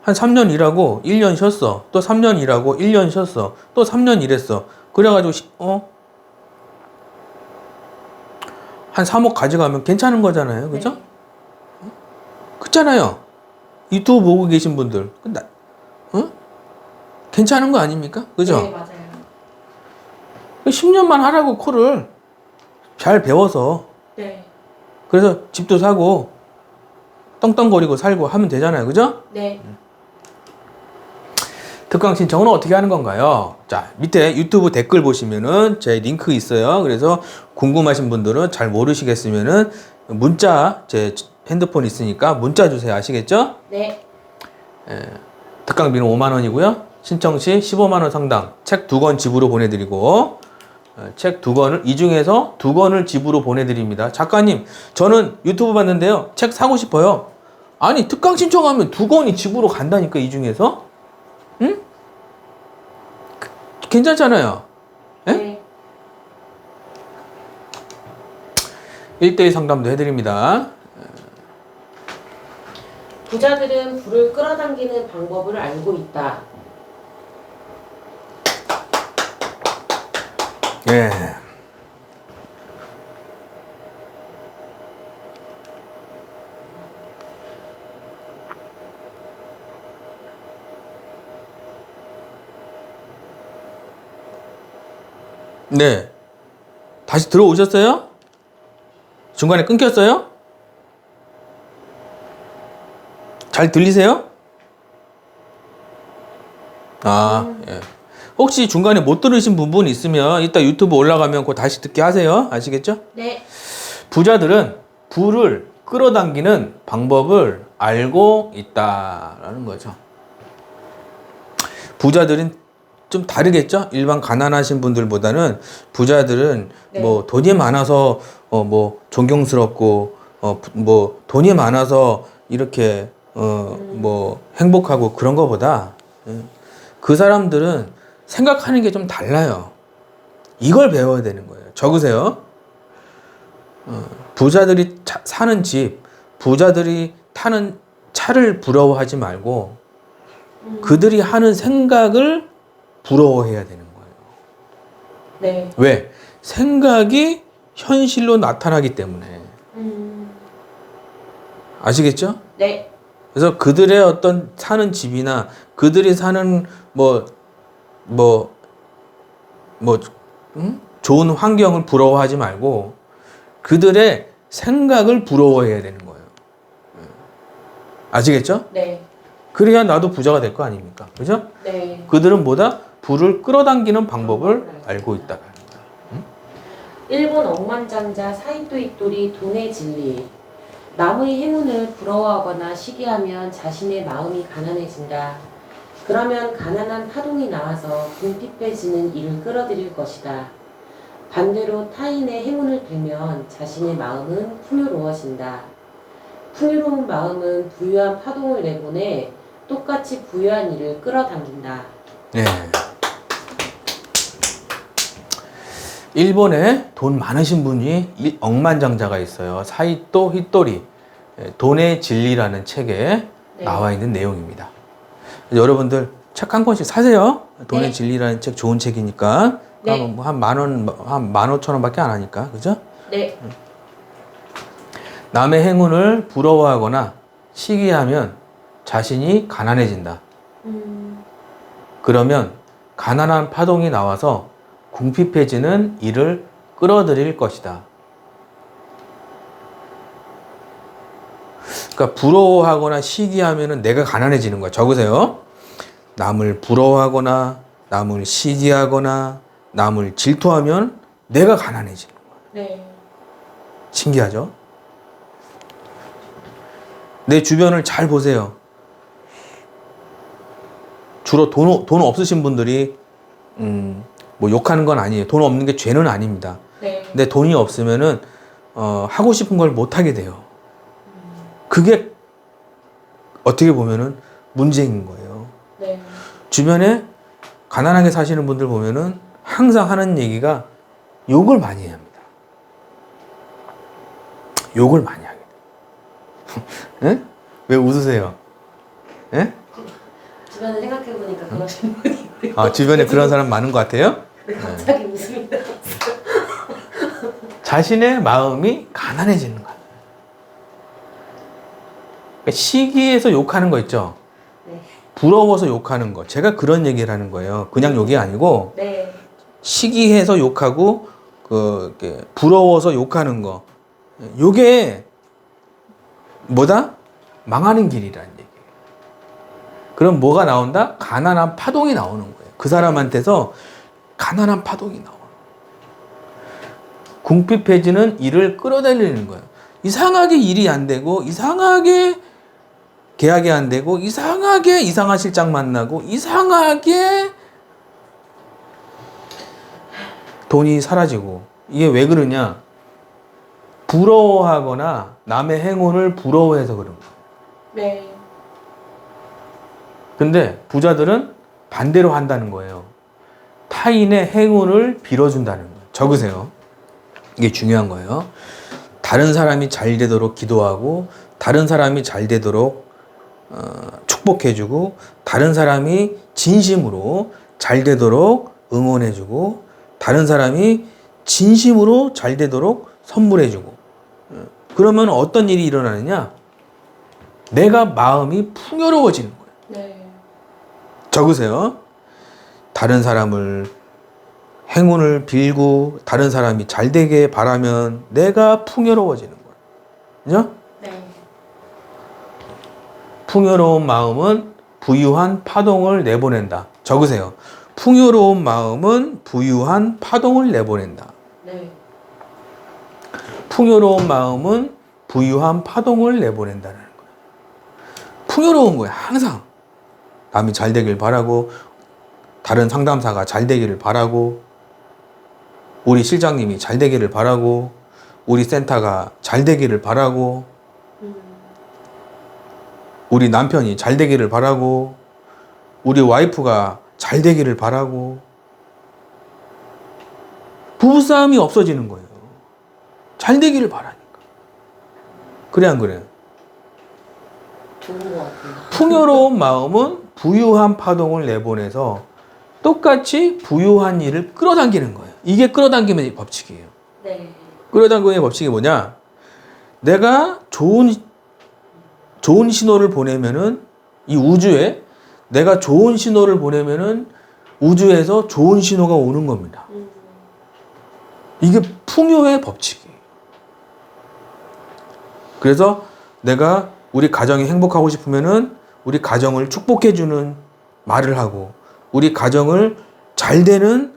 한 3년 일하고 1년 쉬었어. 또 3년 일하고 1년 쉬었어. 또 3년 일했어. 그래가지고 한 3억 가져가면 괜찮은 거잖아요. 그죠? 네. 그렇잖아요. 유튜브 보고 계신 분들. 괜찮은 거 아닙니까? 그죠? 네, 맞아요. 10년만 하라고 콜을 잘 배워서 네. 그래서 집도 사고 떵떵거리고 살고 하면 되잖아요. 그죠? 네. 특강 신청은 어떻게 하는 건가요? 자, 밑에 유튜브 댓글 보시면은 제 링크 있어요. 그래서 궁금하신 분들은 잘 모르시겠으면은 문자, 제 핸드폰 있으니까 문자 주세요. 아시겠죠? 네. 특강비는 5만 원이고요. 신청 시 15만 원 상당 책 2권 집으로 보내드리고 책 2권을 이 중에서 2권을 집으로 보내드립니다. 작가님, 저는 유튜브 봤는데요. 책 사고 싶어요. 아니, 특강 신청하면 2권이 집으로 간다니까, 이 중에서. 응? 괜찮잖아요. 예? 네. 1대1 상담도 해드립니다. 부자들은 부를 끌어당기는 방법을 알고 있다. 예. 네. 다시 들어오셨어요? 중간에 끊겼어요? 잘 들리세요? 예. 혹시 중간에 못 들으신 부분 있으면 이따 유튜브 올라가면 그거 다시 듣게 하세요. 아시겠죠? 네. 부자들은 부를 끌어당기는 방법을 알고 있다라는 거죠. 부자들은 좀 다르겠죠? 일반 가난하신 분들보다는 부자들은 네. 뭐 돈이 많아서 뭐 존경스럽고 뭐 돈이 많아서 이렇게 뭐 행복하고 그런 거보다 그 사람들은 생각하는 게 좀 달라요. 이걸 배워야 되는 거예요. 적으세요. 부자들이 사는 집, 부자들이 타는 차를 부러워하지 말고 그들이 하는 생각을 부러워해야 되는 거예요. 네. 왜? 생각이 현실로 나타나기 때문에. 아시겠죠? 네. 그래서 그들의 어떤 사는 집이나 그들이 사는 좋은 환경을 부러워하지 말고 그들의 생각을 부러워해야 되는 거예요. 아시겠죠? 네. 그래야 나도 부자가 될 거 아닙니까? 그죠? 네. 그들은 뭐다? 부를 끌어당기는 방법을 알고 있다. 일본 억만장자 사이토 이토리 돈의 진리. 남의 행운을 부러워하거나 시기하면 자신의 마음이 가난해진다. 그러면 가난한 파동이 나와서 궁핍해지는 일을 끌어들일 것이다. 반대로 타인의 행운을 빌면 자신의 마음은 풍요로워진다. 풍요로운 마음은 부유한 파동을 내보내 똑같이 부유한 일을 끌어당긴다. 네. 일본에 돈 많으신 분이 억만장자가 있어요. 사이토 히토리, 돈의 진리라는 책에 네. 나와 있는 내용입니다. 여러분들 책 한 권씩 사세요. 돈의 네. 진리라는 책 좋은 책이니까. 네. 뭐 한 10,000원, 한 15,000원밖에 안 하니까. 그죠? 네. 남의 행운을 부러워하거나 시기하면 자신이 가난해진다. 그러면 가난한 파동이 나와서 궁핍해지는 일을 끌어들일 것이다. 그러니까 부러워하거나 시기하면은 내가 가난해지는 거야. 적으세요. 남을 부러워하거나 남을 시기하거나 남을 질투하면 내가 가난해지는 거야. 네. 신기하죠? 내 주변을 잘 보세요. 주로 돈 없으신 분들이 뭐 욕하는 건 아니에요. 돈 없는 게 죄는 아닙니다. 네. 근데 돈이 없으면은 하고 싶은 걸 못 하게 돼요. 그게 어떻게 보면은 문제인 거예요. 네. 주변에 가난하게 사시는 분들 보면은 항상 하는 얘기가 욕을 많이 해야 합니다. 욕을 많이 하게 돼요. 예? 왜 웃으세요? 예? 주변에 생각해보니까 그러신 분이 아, 주변에 그런 사람 많은 것 같아요? 갑자기 웃음이 나왔어요. 자신의 마음이 가난해지는 거예요. 그러니까 시기해서 욕하는 거 있죠? 네. 부러워서 욕하는 거. 제가 그런 얘기를 하는 거예요. 그냥 욕이 아니고, 네. 시기해서 욕하고, 이렇게 부러워서 욕하는 거. 요게, 뭐다? 망하는 길이라는 얘기예요. 그럼 뭐가 나온다? 가난한 파동이 나오는 거예요. 그 사람한테서 가난한 파동이 나오는 거예요. 궁핍해지는 일을 끌어들이는 거예요. 이상하게 일이 안 되고, 이상하게 계약이 안 되고, 이상하게 이상한 실장 만나고, 이상하게 돈이 사라지고. 이게 왜 그러냐? 부러워하거나 남의 행운을 부러워해서 그런 거예요. 네. 근데 부자들은 반대로 한다는 거예요. 타인의 행운을 빌어준다는 거예요. 적으세요. 이게 중요한 거예요. 다른 사람이 잘 되도록 기도하고, 다른 사람이 잘 되도록 축복해주고, 다른 사람이 진심으로 잘 되도록 응원해주고, 다른 사람이 진심으로 잘 되도록 선물해주고. 그러면 어떤 일이 일어나느냐? 내가 마음이 풍요로워지는 거예요. 네. 적으세요. 다른 사람을 행운을 빌고 다른 사람이 잘 되게 바라면 내가 풍요로워지는 거예요. 그죠? 네. 풍요로운 마음은 부유한 파동을 내보낸다. 적으세요. 풍요로운 마음은 부유한 파동을 내보낸다. 네. 풍요로운 마음은 부유한 파동을 내보낸다는 거예요. 풍요로운 거예요. 항상. 남이 잘 되길 바라고, 다른 상담사가 잘 되기를 바라고, 우리 실장님이 잘 되기를 바라고, 우리 센터가 잘 되기를 바라고, 우리 남편이 잘 되기를 바라고, 우리 와이프가 잘 되기를 바라고. 부부싸움이 없어지는 거예요. 잘 되기를 바라니까. 그래 안 그래? 좋은 것 같아요. 풍요로운 마음은 부유한 파동을 내보내서 똑같이 부유한 일을 끌어당기는 거예요. 이게 끌어당김의 법칙이에요. 네. 끌어당김의 법칙이 뭐냐? 내가 좋은 신호를 보내면은, 이 우주에 내가 좋은 신호를 보내면은 우주에서 좋은 신호가 오는 겁니다. 이게 풍요의 법칙이에요. 그래서 내가 우리 가정이 행복하고 싶으면은 우리 가정을 축복해주는 말을 하고, 우리 가정을 잘 되는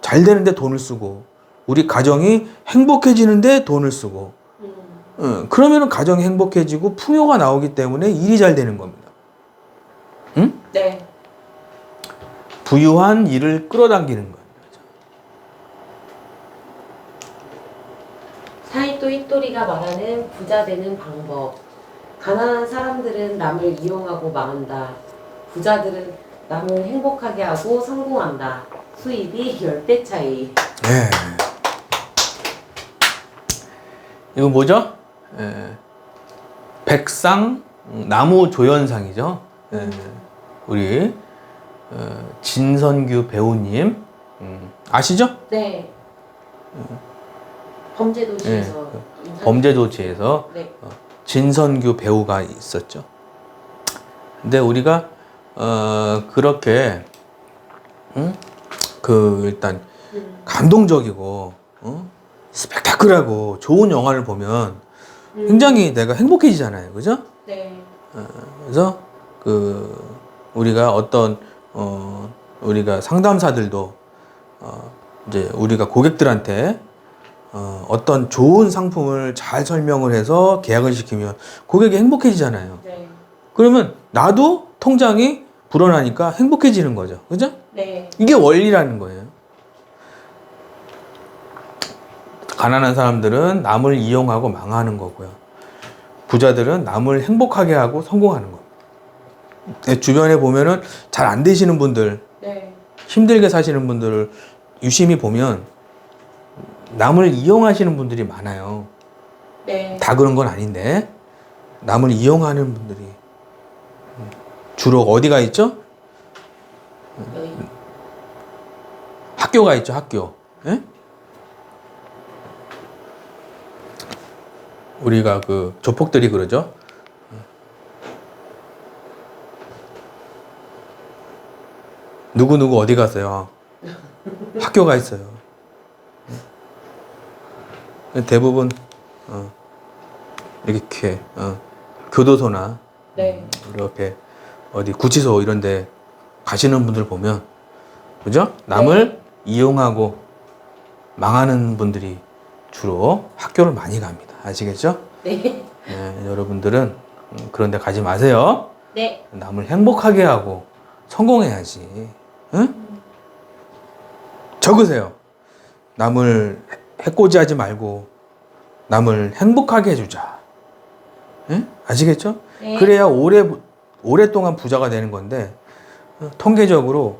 잘 되는데 돈을 쓰고, 우리 가정이 행복해지는데 돈을 쓰고, 그러면은 가정이 행복해지고 풍요가 나오기 때문에 일이 잘 되는 겁니다. 응? 네. 부유한 일을 끌어당기는 거예요. 사이또 이또리가 말하는 부자 되는 방법. 가난한 사람들은 남을 이용하고 망한다. 부자들은 남을 행복하게 하고 성공한다. 수입이 10배 차이. 예. 이거 뭐죠? 예. 백상 나무 조연상이죠. 예. 우리 진선규 배우님 아시죠? 네. 범죄도시에서. 범죄도시에서 네. 진선규 배우가 있었죠. 근데 우리가 그렇게 일단 감동적이고 스펙타클하고 좋은 영화를 보면 굉장히 내가 행복해지잖아요, 그죠? 네. 그래서 우리가 우리가 상담사들도 이제 우리가 고객들한테 어떤 좋은 상품을 잘 설명을 해서 계약을 시키면 고객이 행복해지잖아요. 네. 그러면 나도 통장이 불어나니까 행복해지는 거죠. 그죠? 네. 이게 원리라는 거예요. 가난한 사람들은 남을 이용하고 망하는 거고요. 부자들은 남을 행복하게 하고 성공하는 거예요. 내 주변에 보면은 잘 안 되시는 분들, 네. 힘들게 사시는 분들을 유심히 보면 남을 이용하시는 분들이 많아요. 네. 다 그런 건 아닌데 남을 이용하는 분들이 주로 어디가 있죠? 여기. 학교가 있죠, 학교. 예? 우리가 조폭들이 그러죠. 누구누구 어디 갔어요? 학교가 있어요. 대부분 이렇게 교도소나 네. 이렇게 어디 구치소 이런 데 가시는 분들 보면 그죠? 남을 이용하고 망하는 분들이 주로 학교를 많이 갑니다. 아시겠죠? 네. 네, 여러분들은 그런 데 가지 마세요. 네. 남을 행복하게 하고 성공해야지. 응? 적으세요. 남을 해코지하지 말고 남을 행복하게 해주자. 응? 아시겠죠? 네. 그래야 오랫동안 부자가 되는 건데 통계적으로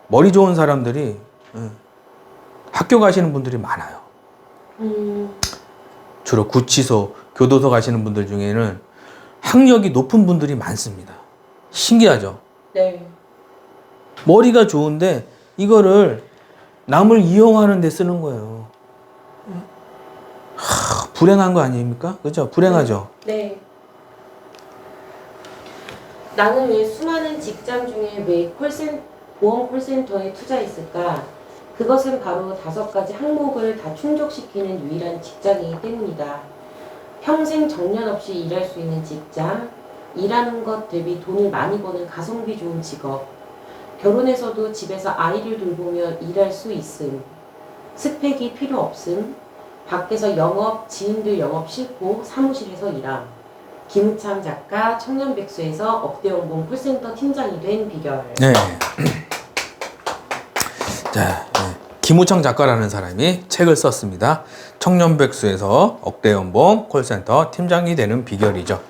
머리 좋은 사람들이 학교 가시는 분들이 많아요. 주로 구치소, 교도소 가시는 분들 중에는 학력이 높은 분들이 많습니다. 신기하죠? 네. 머리가 좋은데 이거를 남을 이용하는 데 쓰는 거예요. 불행한 거 아닙니까? 그죠? 불행하죠? 네. 나는 왜 수많은 직장 중에 왜 보험 콜센터에 투자했을까? 그것은 바로 5가지 항목을 다 충족시키는 유일한 직장이기 때문이다. 평생 정년 없이 일할 수 있는 직장, 일하는 것 대비 돈을 많이 버는 가성비 좋은 직업, 결혼해서도 집에서 아이를 돌보며 일할 수 있음, 스펙이 필요 없음, 밖에서 영업, 지인들 영업 싫고 사무실에서 일함. 김우창 작가 청년백수에서 억대연봉 콜센터 팀장이 된 비결. 네. 자, 김우창 작가라는 사람이 책을 썼습니다. 청년백수에서 억대연봉 콜센터 팀장이 되는 비결이죠.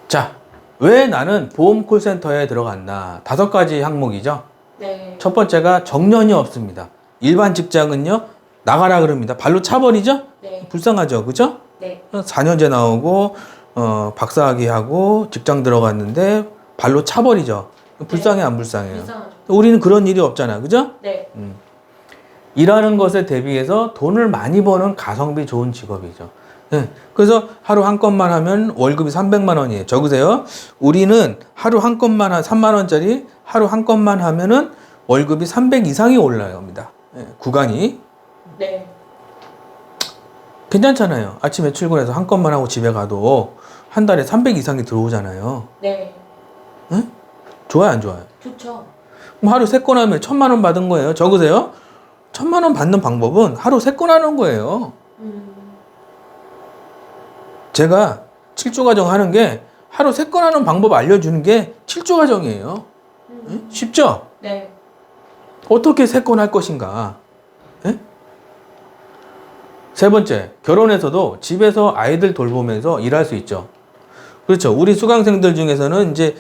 자, 왜 나는 보험 콜센터에 들어갔나? 5가지 항목이죠. 네. 첫 번째가 정년이 없습니다. 일반 직장은요, 나가라 그럽니다. 발로 차버리죠? 네. 불쌍하죠, 그죠? 네. 4년제 나오고 박사학위 하고 직장 들어갔는데 발로 차버리죠. 불쌍해 안 불쌍해요? 이상하죠. 우리는 그런 일이 없잖아, 그죠? 네. 일하는 것에 대비해서 돈을 많이 버는 가성비 좋은 직업이죠. 네. 그래서 하루 한 건만 하면 월급이 300만 원이에요. 적으세요. 우리는 하루 한 건만 3만 원짜리 하루 한 건만 하면은 월급이 300 이상이 올라옵니다. 네. 구간이. 네. 괜찮잖아요. 아침에 출근해서 한 건만 하고 집에 가도 한 달에 300 이상이 들어오잖아요. 네. 응? 좋아요, 안 좋아요? 좋죠. 그럼 하루 3건 하면 1000만 원 받은 거예요. 적으세요. 1000만 원 받는 방법은 하루 3건 하는 거예요. 제가 7조 가정 하는 게 하루 3건 하는 방법 알려주는 게 7조 과정이에요. 응? 쉽죠? 네. 어떻게 3건 할 것인가? 예? 세 번째, 결혼해서도 집에서 아이들 돌보면서 일할 수 있죠. 그렇죠. 우리 수강생들 중에서는 이제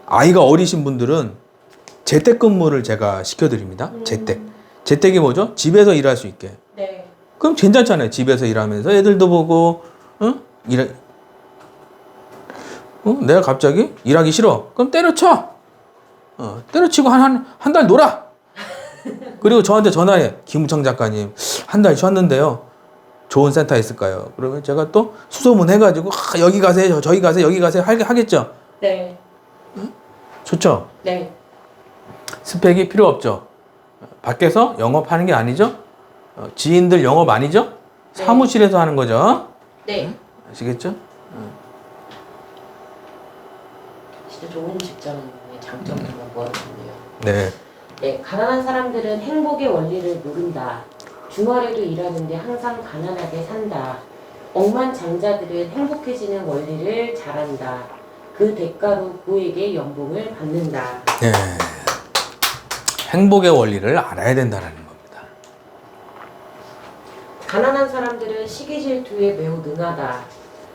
아이가 어리신 분들은 재택근무를 제가 시켜드립니다. 재택. 재택이 뭐죠? 집에서 일할 수 있게. 네. 그럼 괜찮잖아요. 집에서 일하면서 애들도 보고, 응? 내가 갑자기 일하기 싫어. 그럼 때려쳐. 때려치고 한 달 놀아. 그리고 저한테 전화해. 김우청 작가님, 한 달 쉬었는데요. 좋은 센터 있을까요? 그러면 제가 또 수소문 해가지고, 여기 가세요, 저기 가세요, 여기 가세요. 하겠죠? 네. 좋죠? 네. 스펙이 필요 없죠? 밖에서 영업하는 게 아니죠? 지인들 영업 아니죠? 네. 사무실에서 하는 거죠? 네. 아시겠죠? 진짜 좋은 직장의 장점을 모아주네요. 네. 네, 가난한 사람들은 행복의 원리를 모른다. 주말에도 일하는데 항상 가난하게 산다. 억만장자들은 행복해지는 원리를 잘한다. 그 대가로 그에게 연봉을 받는다. 네. 행복의 원리를 알아야 된다는 겁니다. 가난한 사람들은 시기 질투에 매우 능하다.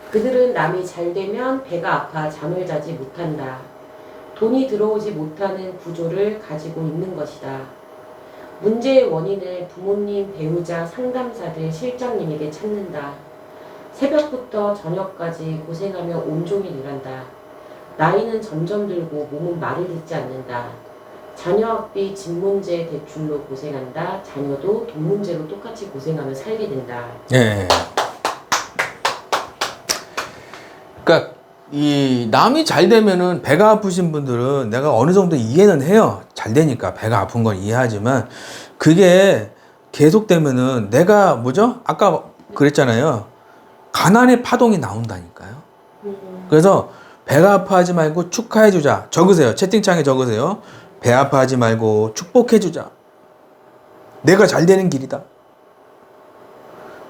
그들은 남이 잘 되면 배가 아파 잠을 자지 못한다. 돈이 들어오지 못하는 구조를 가지고 있는 것이다. 문제의 원인을 부모님, 배우자, 상담사들, 실장님에게 찾는다. 새벽부터 저녁까지 고생하며 온종일 일한다. 나이는 점점 들고 몸은 말을 듣지 않는다. 자녀 학비, 집 문제, 대출로 고생한다. 자녀도 돈 문제로 똑같이 고생하며 살게 된다. 네. 그러니까 이 남이 잘 되면은 배가 아프신 분들은 내가 어느 정도 이해는 해요. 잘 되니까 배가 아픈 건 이해하지만 그게 계속되면은 내가 뭐죠? 아까 그랬잖아요. 가난의 파동이 나온다니까요. 그래서 배가 아파하지 말고 축하해주자. 적으세요. 채팅창에 적으세요. 배 아파하지 말고 축복해주자. 내가 잘 되는 길이다.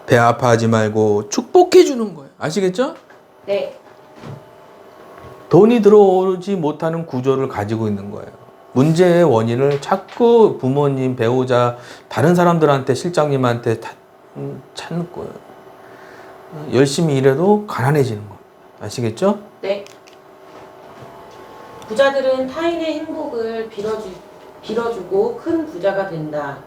배 아파하지 말고 축복해주는 거예요. 아시겠죠? 네. 돈이 들어오지 못하는 구조를 가지고 있는 거예요. 문제의 원인을 자꾸 부모님, 배우자, 다른 사람들한테, 실장님한테 찾는 거예요. 열심히 일해도 가난해지는 거예요. 아시겠죠? 네. 부자들은 타인의 행복을 빌어주고 큰 부자가 된다.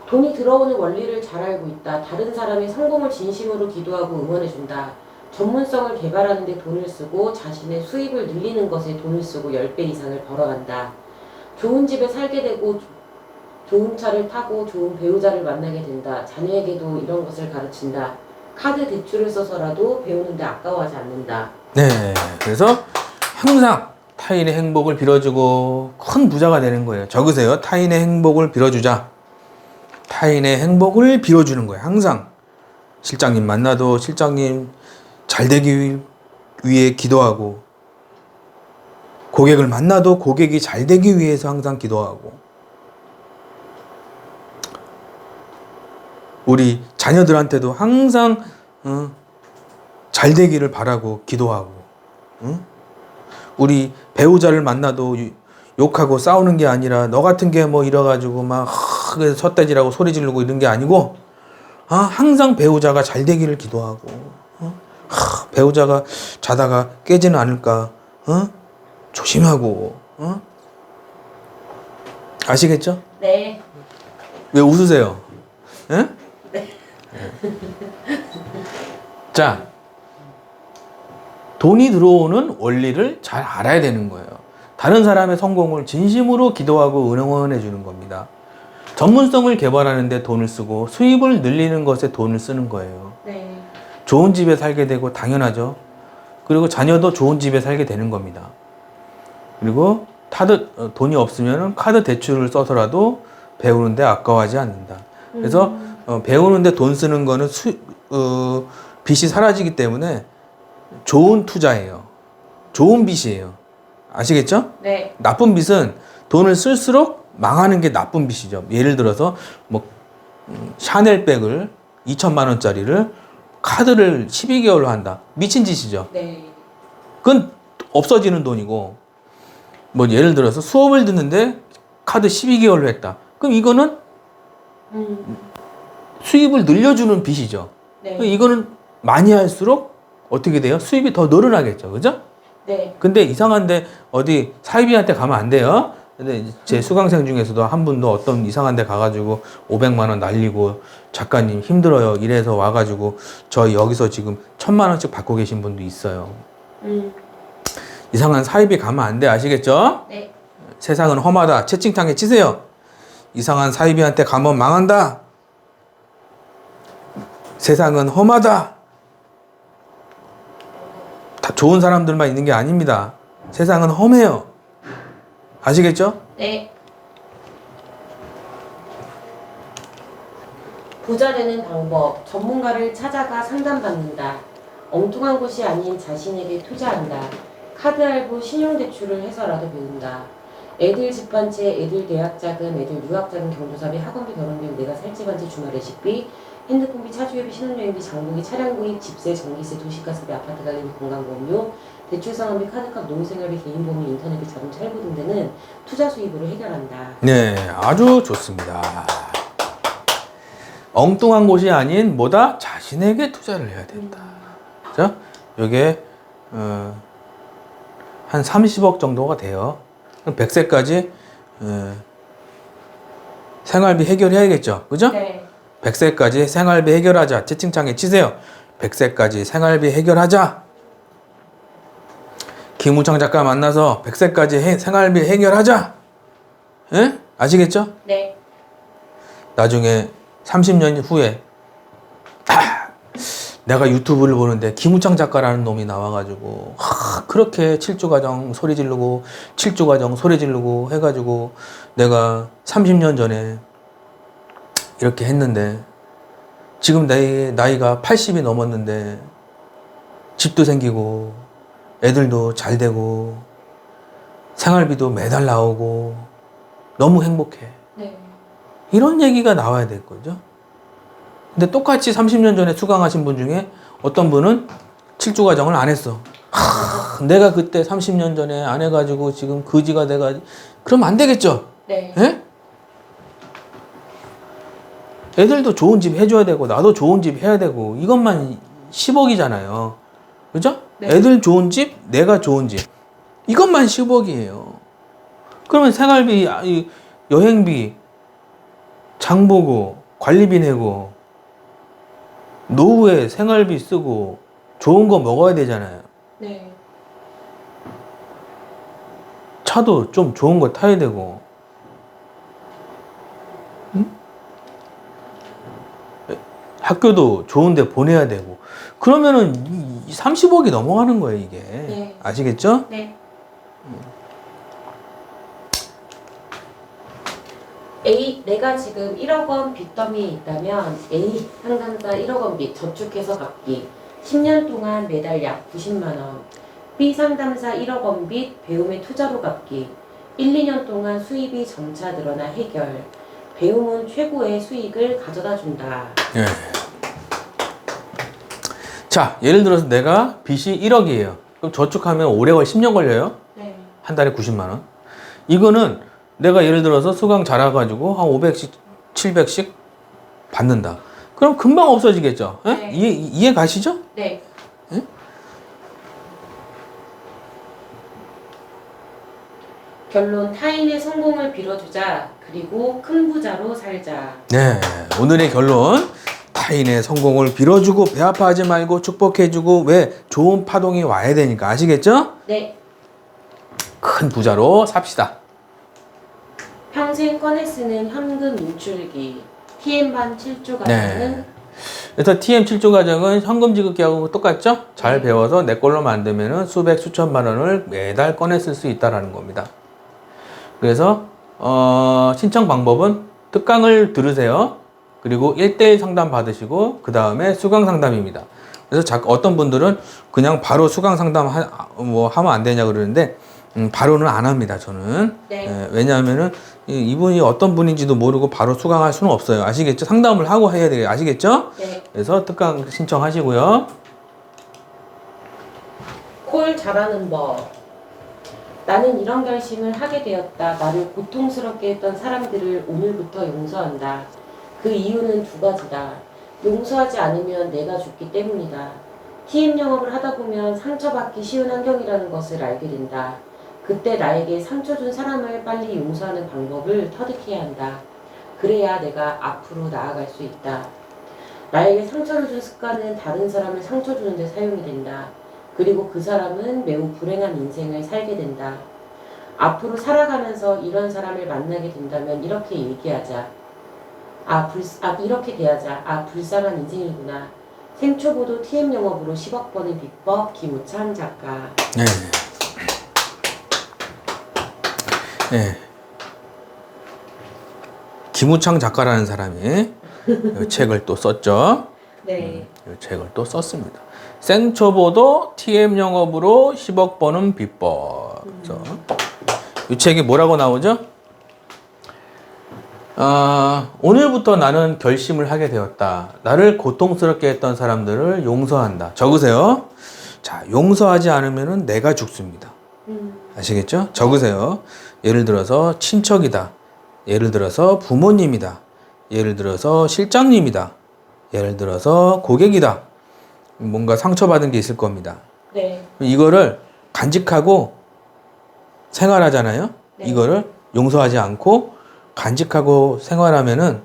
돈이 들어오는 원리를 잘 알고 있다. 다른 사람의 성공을 진심으로 기도하고 응원해준다. 전문성을 개발하는 데 돈을 쓰고 자신의 수입을 늘리는 것에 돈을 쓰고 10배 이상을 벌어간다. 좋은 집에 살게 되고 좋은 차를 타고 좋은 배우자를 만나게 된다. 자녀에게도 이런 것을 가르친다. 카드 대출을 써서라도 배우는데 아까워하지 않는다. 네. 그래서 항상 타인의 행복을 빌어주고 큰 부자가 되는 거예요. 적으세요. 타인의 행복을 빌어주자. 타인의 행복을 빌어주는 거예요. 항상. 실장님 만나도 실장님 잘 되기 위해 기도하고, 고객을 만나도 고객이 잘 되기 위해서 항상 기도하고, 우리 자녀들한테도 항상 잘 되기를 바라고 기도하고, 우리 배우자를 만나도 욕하고 싸우는 게 아니라 너 같은 게 뭐 이래가지고 막 섰대지라고 소리 지르고 이런 게 아니고, 항상 배우자가 잘 되기를 기도하고, 배우자가 자다가 깨지는 않을까 조심하고. 아시겠죠? 네. 왜 웃으세요? 예? 네. 자, 돈이 들어오는 원리를 잘 알아야 되는 거예요. 다른 사람의 성공을 진심으로 기도하고 응원해 주는 겁니다. 전문성을 개발하는 데 돈을 쓰고 수입을 늘리는 것에 돈을 쓰는 거예요. 네. 좋은 집에 살게 되고 당연하죠. 그리고 자녀도 좋은 집에 살게 되는 겁니다. 그리고 돈이 없으면 카드 대출을 써서라도 배우는데 아까워하지 않는다. 그래서 배우는데 돈 쓰는 거는 빚이 사라지기 때문에 좋은 투자예요. 좋은 빚이에요. 아시겠죠? 네. 나쁜 빚은 돈을 쓸수록 망하는 게 나쁜 빚이죠. 예를 들어서 뭐 샤넬백을 2천만 원짜리를 카드를 12개월로 한다. 미친 짓이죠. 네. 그건 없어지는 돈이고, 뭐 예를 들어서 수업을 듣는데 카드 12개월로 했다. 그럼 이거는 수입을 늘려주는 빚이죠. 네. 이거는 많이 할수록 어떻게 돼요? 수입이 더 늘어나겠죠. 그죠? 네. 근데 이상한데 어디 사이비한테 가면 안 돼요. 근데 제 수강생 중에서도 한 분도 어떤 이상한 데 가가지고 500만 원 날리고 작가님 힘들어요. 이래서 와가지고 저 여기서 지금 1000만 원씩 받고 계신 분도 있어요. 이상한 사이비 가면 안 돼. 아시겠죠? 네. 세상은 험하다. 채팅창에 치세요. 이상한 사이비한테 가면 망한다. 세상은 험하다. 다 좋은 사람들만 있는 게 아닙니다. 세상은 험해요. 아시겠죠? 네. 부자 되는 방법. 전문가를 찾아가 상담받는다. 엉뚱한 곳이 아닌 자신에게 투자한다. 카드 할부 신용대출을 해서라도 배운다. 애들 집 한 채, 애들 대학 자금, 애들 유학 자금, 경조사비, 학원비, 결혼비, 내가 살 집 한 채, 주말 외식비, 핸드폰비, 차주회비, 신혼여행비, 장보기, 차량구입, 집세, 전기세, 도시가스비, 아파트 가격비, 건강보험료, 대출상환비, 카드값, 노후생활비, 개인보험료, 인터넷비, 자동차 할부 등등은 투자 수입으로 해결한다. 네, 아주 좋습니다. 엉뚱한 곳이 아닌 뭐다? 자신에게 투자를 해야 된다. 그죠? 요게 한 30억 정도가 돼요. 그럼 100세까지 생활비 해결해야겠죠. 그죠? 네. 100세까지 생활비 해결하자. 채팅창에 치세요. 100세까지 생활비 해결하자. 김우창 작가 만나서 100세까지 생활비 해결하자. 예? 아시겠죠? 네. 나중에 30년 후에 내가 유튜브를 보는데 김우창 작가라는 놈이 나와가지고 그렇게 7조 가정 소리 지르고 7조 가정 소리 지르고 해가지고 내가 30년 전에 이렇게 했는데 지금 내 나이가 80이 넘었는데 집도 생기고 애들도 잘 되고 생활비도 매달 나오고 너무 행복해. 네. 이런 얘기가 나와야 될 거죠. 근데 똑같이 30년 전에 수강하신 분 중에 어떤 분은 7조 가정을 안 했어. 내가 그때 30년 전에 안 해가지고 지금 거지가 돼가지고 그러면 안 되겠죠. 네. 예? 애들도 좋은 집 해줘야 되고 나도 좋은 집 해야 되고 이것만 10억이잖아요. 그죠? 네. 애들 좋은 집, 내가 좋은 집 이것만 10억이에요. 그러면 생활비, 여행비, 장보고 관리비 내고 노후에 생활비 쓰고 좋은 거 먹어야 되잖아요. 네. 차도 좀 좋은 거 타야 되고 응? 학교도 좋은 데 보내야 되고 그러면은 30억이 넘어가는 거예요 이게. 네. 아시겠죠? 네. A, 내가 지금 1억 원 빚더미에 있다면 A 상담사 1억 원 빚 저축해서 갚기 10년 동안 매달 약 90만 원. B 상담사 1억 원 빚 배움의 투자로 갚기 1, 2년 동안 수입이 점차 늘어나 해결. 배움은 최고의 수익을 가져다 준다. 예. 자, 예를 들어서 내가 빚이 1억이에요. 그럼 저축하면 오래 10년 걸려요. 네. 한 달에 90만 원. 이거는 내가 예를 들어서 수강 잘해가지고 한 500씩, 700씩 받는다. 그럼 금방 없어지겠죠? 예? 네. 이해 가시죠? 네. 예? 결론 타인의 성공을 빌어주자. 그리고 큰 부자로 살자. 네, 오늘의 결론. 타인의 성공을 빌어주고 배 아파하지 말고 축복해주고 왜? 좋은 파동이 와야 되니까. 아시겠죠? 네. 큰 부자로 삽시다. 평생 꺼내 쓰는 현금 인출기 TM반 7조 가정은 네. 그래서 TM 7조 가정은 현금 지급기하고 똑같죠? 잘 배워서 내 걸로 만들면은 수백 수천만 원을 매달 꺼내 쓸 수 있다라는 겁니다. 그래서 신청 방법은 특강을 들으세요. 그리고 1대1 상담 받으시고 그 다음에 수강 상담입니다. 그래서 어떤 분들은 그냥 바로 수강 상담 하면 안 되냐 그러는데 바로는 안 합니다. 저는. 네. 예, 왜냐하면은 이분이 어떤 분인지도 모르고 바로 수강할 수는 없어요. 아시겠죠? 상담을 하고 해야 돼요. 아시겠죠? 네. 그래서 특강 신청하시고요. 콜 잘하는 법. 나는 이런 결심을 하게 되었다. 나를 고통스럽게 했던 사람들을 오늘부터 용서한다. 그 이유는 두 가지다. 용서하지 않으면 내가 죽기 때문이다. TM 영업을 하다 보면 상처받기 쉬운 환경이라는 것을 알게 된다. 그때 나에게 상처 준 사람을 빨리 용서하는 방법을 터득해야 한다. 그래야 내가 앞으로 나아갈 수 있다. 나에게 상처를 준 습관은 다른 사람을 상처 주는 데 사용이 된다. 그리고 그 사람은 매우 불행한 인생을 살게 된다. 앞으로 살아가면서 이런 사람을 만나게 된다면 이렇게 얘기하자. 이렇게 대하자. 불쌍한 인생이구나. 생초보도 TM 영업으로 10억 버는 비법, 김우창 작가. 네. 네. 김우창 작가라는 사람이 이 책을 또 썼죠. 네. 이 책을 또 썼습니다. 생초보도 TM 영업으로 10억 버는 비법. 그래서 이 책이 뭐라고 나오죠? 오늘부터 나는 결심을 하게 되었다. 나를 고통스럽게 했던 사람들을 용서한다. 적으세요. 자, 용서하지 않으면 내가 죽습니다. 아시겠죠? 적으세요. 예를 들어서 친척이다. 예를 들어서 부모님이다. 예를 들어서 실장님이다. 예를 들어서 고객이다. 뭔가 상처받은 게 있을 겁니다. 네. 이거를 간직하고 생활하잖아요. 네. 이거를 용서하지 않고 간직하고 생활하면은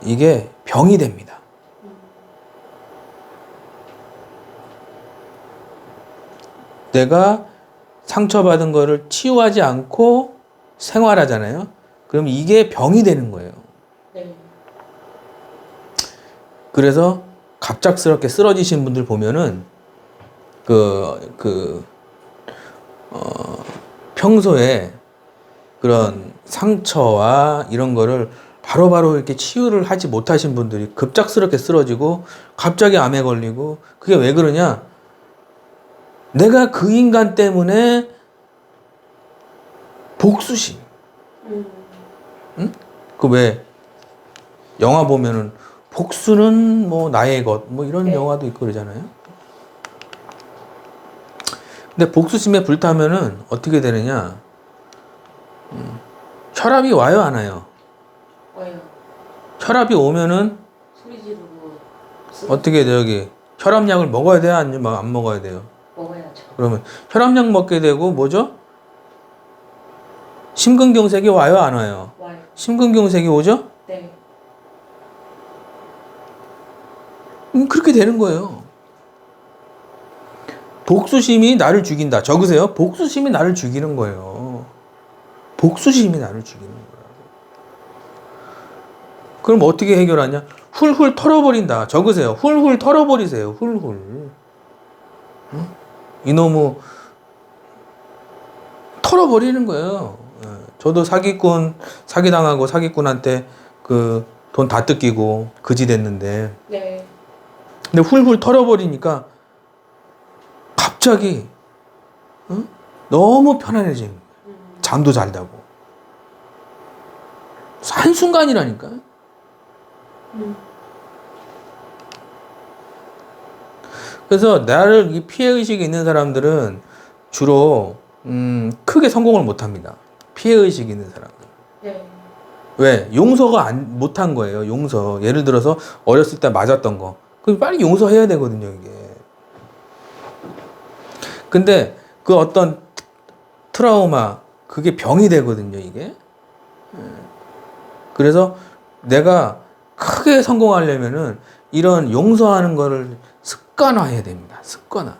이게 병이 됩니다. 내가 상처받은 거를 치유하지 않고 생활하잖아요. 그럼 이게 병이 되는 거예요. 네. 그래서 갑작스럽게 쓰러지신 분들 보면은 평소에 그런 상처와 이런 거를 바로바로 이렇게 치유를 하지 못하신 분들이 급작스럽게 쓰러지고 갑자기 암에 걸리고 그게 왜 그러냐? 내가 그 인간 때문에 복수심. 응? 그 왜 영화 보면은 복수는 뭐 나의 것 뭐 이런 네. 영화도 있고 그러잖아요. 근데 복수심에 불타면은 어떻게 되느냐? 혈압이 와요, 안 와요? 와요. 혈압이 오면은 소리 지르고 어떻게 돼요, 여기? 혈압약을 먹어야 돼요, 아니면 안 먹어야 돼요? 먹어야죠. 그러면 혈압약 먹게 되고 뭐죠? 심근경색이 와요, 안 와요? 와요. 심근경색이 오죠? 네. 그렇게 되는 거예요. 복수심이 나를 죽인다. 적으세요. 복수심이 나를 죽이는 거예요. 복수심이 나를 죽이는 거예요. 그럼 어떻게 해결하냐? 훌훌 털어버린다. 적으세요. 훌훌 털어버리세요. 훌훌. 응? 이놈의 털어버리는 거예요. 예. 저도 사기당하고 사기꾼한테 그 돈 다 뜯기고 그지 됐는데. 네. 근데 훌훌 털어버리니까 갑자기 응? 너무 편안해지는 거예요. 잠도 잘 자고. 한순간이라니까. 그래서 나를 이 피해의식이 있는 사람들은 주로 크게 성공을 못합니다. 피해의식이 있는 사람들. 네. 왜? 용서가 못한 거예요. 용서. 예를 들어서 어렸을 때 맞았던 거. 그럼 빨리 용서해야 되거든요, 이게. 근데 그 어떤 트라우마, 그게 병이 되거든요, 이게. 그래서 내가 크게 성공하려면은 이런 용서하는 거를 습관화해야 됩니다. 습관화.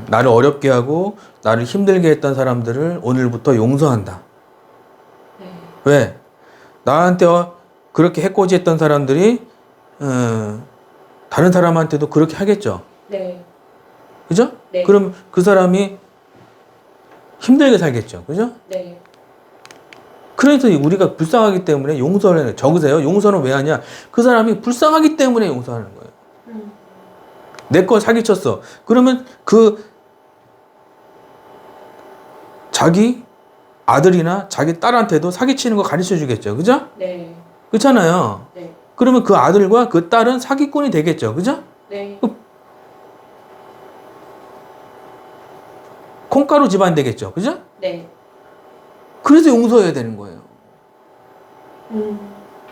나를 어렵게 하고 나를 힘들게 했던 사람들을 오늘부터 용서한다. 네. 왜? 나한테 그렇게 해코지했던 사람들이 다른 사람한테도 그렇게 하겠죠. 네. 그죠? 네. 그럼 그 사람이 힘들게 살겠죠. 그죠? 네. 그래서 우리가 불쌍하기 때문에 용서를 해요. 적으세요. 용서는 왜 하냐? 그 사람이 불쌍하기 때문에 용서하는 거예요. 내 거 사기쳤어. 그러면 그 자기 아들이나 자기 딸한테도 사기치는 거 가르쳐 주겠죠. 그죠? 네. 그렇잖아요. 네. 그러면 그 아들과 그 딸은 사기꾼이 되겠죠. 그죠? 네. 콩가루 집안 되겠죠. 그죠? 네. 그래서 용서해야 되는 거예요.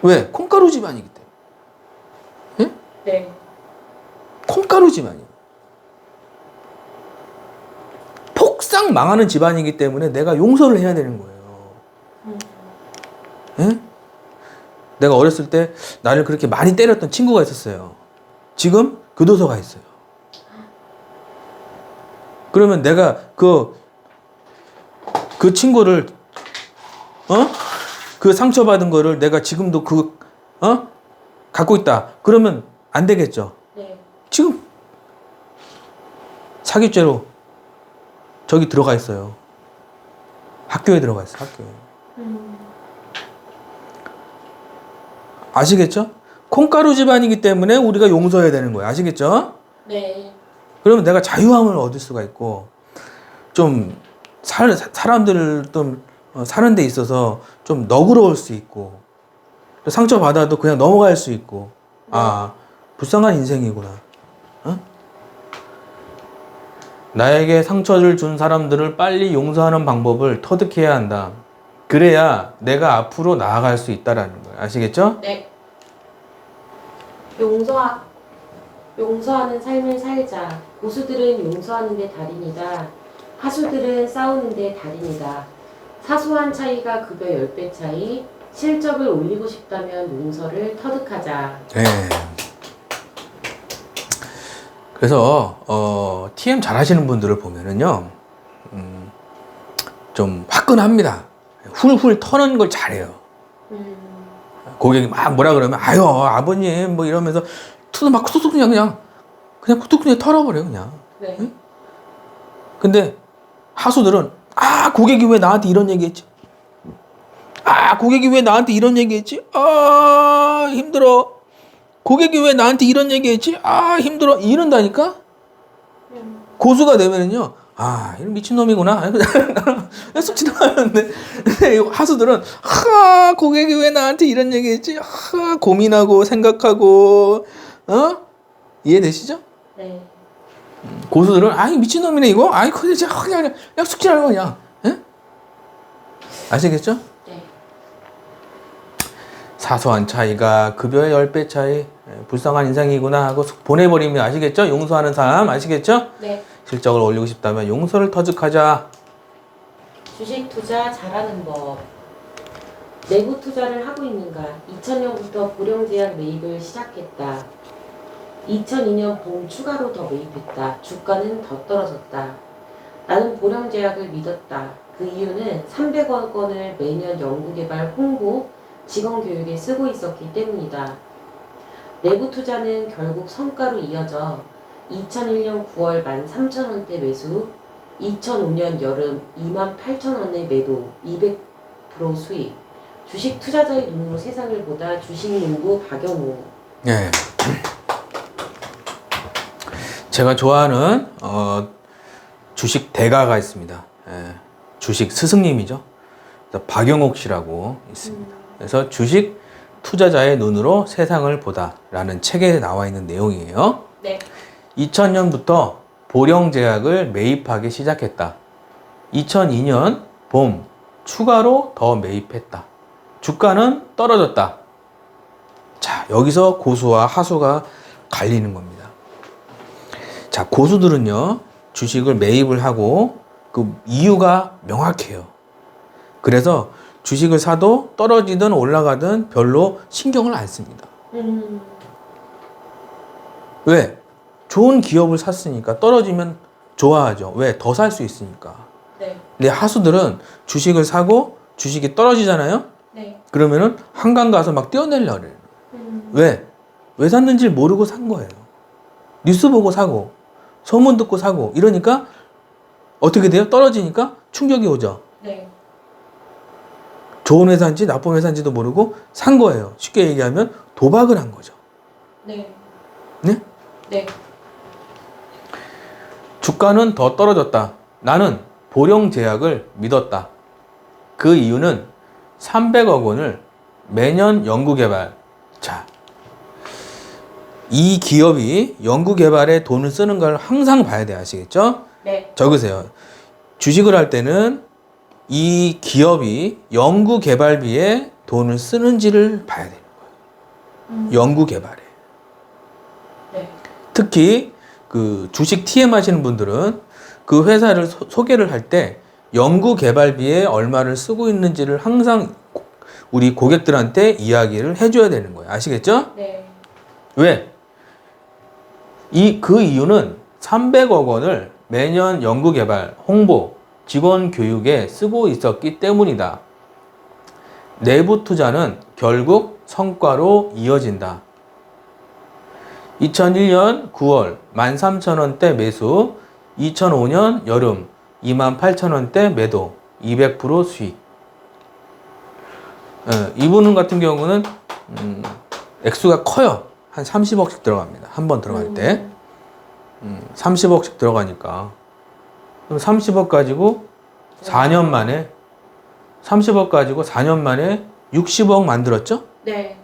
왜? 콩가루 집안이기 때문에. 예? 네. 콩가루 집안이에요. 폭삭 망하는 집안이기 때문에 내가 용서를 해야 되는 거예요. 예? 내가 어렸을 때 나를 그렇게 많이 때렸던 친구가 있었어요. 지금 교도소가 있어요. 그러면 내가 그 친구를, 그 상처받은 거를 내가 지금도 갖고 있다. 그러면 안 되겠죠. 네. 지금 사기죄로 저기 들어가 있어요. 학교에 들어가 있어요. 학교에. 아시겠죠? 콩가루 집안이기 때문에 우리가 용서해야 되는 거예요. 아시겠죠? 네. 그러면 내가 자유함을 얻을 수가 있고, 좀 사람들을 좀 사는 데 있어서 좀 너그러울 수 있고, 상처받아도 그냥 넘어갈 수 있고, 아, 불쌍한 인생이구나. 어? 나에게 상처를 준 사람들을 빨리 용서하는 방법을 터득해야 한다. 그래야 내가 앞으로 나아갈 수 있다라는 거예요. 아시겠죠? 네. 용서하는 삶을 살자. 고수들은 용서하는 데 달인이다. 하수들은 싸우는 데 달인이다. 사소한 차이가 급여 10배 차이. 실적을 올리고 싶다면 용서를 터득하자. 네. 그래서 TM 잘하시는 분들을 보면은요, 좀 화끈합니다. 훌훌 터는 걸 잘해요. 고객이 막 뭐라 그러면 아유 아버님 뭐 이러면서 투도 막 툭툭 그냥 툭툭 그냥 털어버려요 그냥. 네. 응? 근데 하수들은 아 고객이 왜 나한테 이런 얘기했지? 아 고객이 왜 나한테 이런 얘기했지? 아 힘들어. 고객이 왜 나한테 이런 얘기했지? 아 힘들어. 이런다니까. 고수가 되면은요. 아, 이런 미친놈이구나. 쑥 지나가는데 하수들은 고객이 왜 나한테 이런 얘기했지? 고민하고 생각하고 이해되시죠? 네. 고수들은 아이 미친놈이네 이거. 아이 그냥 쑥 지나가는 거냐? 예? 아시겠죠? 네. 사소한 차이가 급여의 10배 차이. 불쌍한 인생이구나 하고 쑥 보내버리면 아시겠죠? 용서하는 삶 아시겠죠? 네. 실적을 올리고 싶다면 용서를 터득하자. 주식 투자 잘하는 법. 내부 투자를 하고 있는가? 2000년부터 보령제약 매입을 시작했다. 2002년 봄 추가로 더 매입했다. 주가는 더 떨어졌다. 나는 보령제약을 믿었다. 그 이유는 300억 원을 매년 연구개발, 홍보, 직원 교육에 쓰고 있었기 때문이다. 내부 투자는 결국 성과로 이어져 2001년 9월 13,000원대 매수, 2005년 여름 28,000원에 매도, 200% 수익. 주식 투자자의 눈으로 세상을 보다. 주식농부 박영호. 네. 제가 좋아하는 주식 대가가 있습니다. 예, 주식 스승님이죠. 박영옥 씨라고 있습니다. 그래서 주식 투자자의 눈으로 세상을 보다라는 책에 나와 있는 내용이에요. 네. 2000년부터 보령제약을 매입하기 시작했다. 2002년 봄 추가로 더 매입했다. 주가는 떨어졌다. 자, 여기서 고수와 하수가 갈리는 겁니다. 자, 고수들은요, 주식을 매입을 하고 그 이유가 명확해요. 그래서 주식을 사도 떨어지든 올라가든 별로 신경을 안 씁니다. 왜? 좋은 기업을 샀으니까 떨어지면 좋아하죠. 왜? 더 살 수 있으니까. 네. 근데 하수들은 주식을 사고 주식이 떨어지잖아요? 네. 그러면은 한강 가서 막 뛰어내려고 그래요. 왜? 왜 샀는지 모르고 산 거예요. 뉴스 보고 사고, 소문 듣고 사고, 이러니까 어떻게 돼요? 떨어지니까 충격이 오죠. 네. 좋은 회사인지 나쁜 회사인지도 모르고 산 거예요. 쉽게 얘기하면 도박을 한 거죠. 네. 네? 네. 주가는 더 떨어졌다. 나는 보령 제약을 믿었다. 그 이유는 300억 원을 매년 연구개발. 자, 이 기업이 연구개발에 돈을 쓰는 걸 항상 봐야 돼. 아시겠죠? 네. 적으세요. 주식을 할 때는 이 기업이 연구개발비에 돈을 쓰는지를 봐야 되는 거예요. 연구개발에. 네. 특히 그 주식 TM 하시는 분들은 그 회사를 소개를 할 때 연구개발비에 얼마를 쓰고 있는지를 항상 우리 고객들한테 이야기를 해줘야 되는 거예요. 아시겠죠? 네. 왜? 그 이유는 300억 원을 매년 연구개발, 홍보, 직원 교육에 쓰고 있었기 때문이다. 내부 투자는 결국 성과로 이어진다. 2001년 9월 13,000원대 매수, 2005년 여름 28,000원대 매도, 200% 수익. 이분 같은 경우는 액수가 커요. 한 30억씩 들어갑니다. 한 번 들어갈 때. 30억씩 들어가니까. 그럼 30억 가지고 4년 만에 30억 가지고 4년 만에 60억 만들었죠? 네.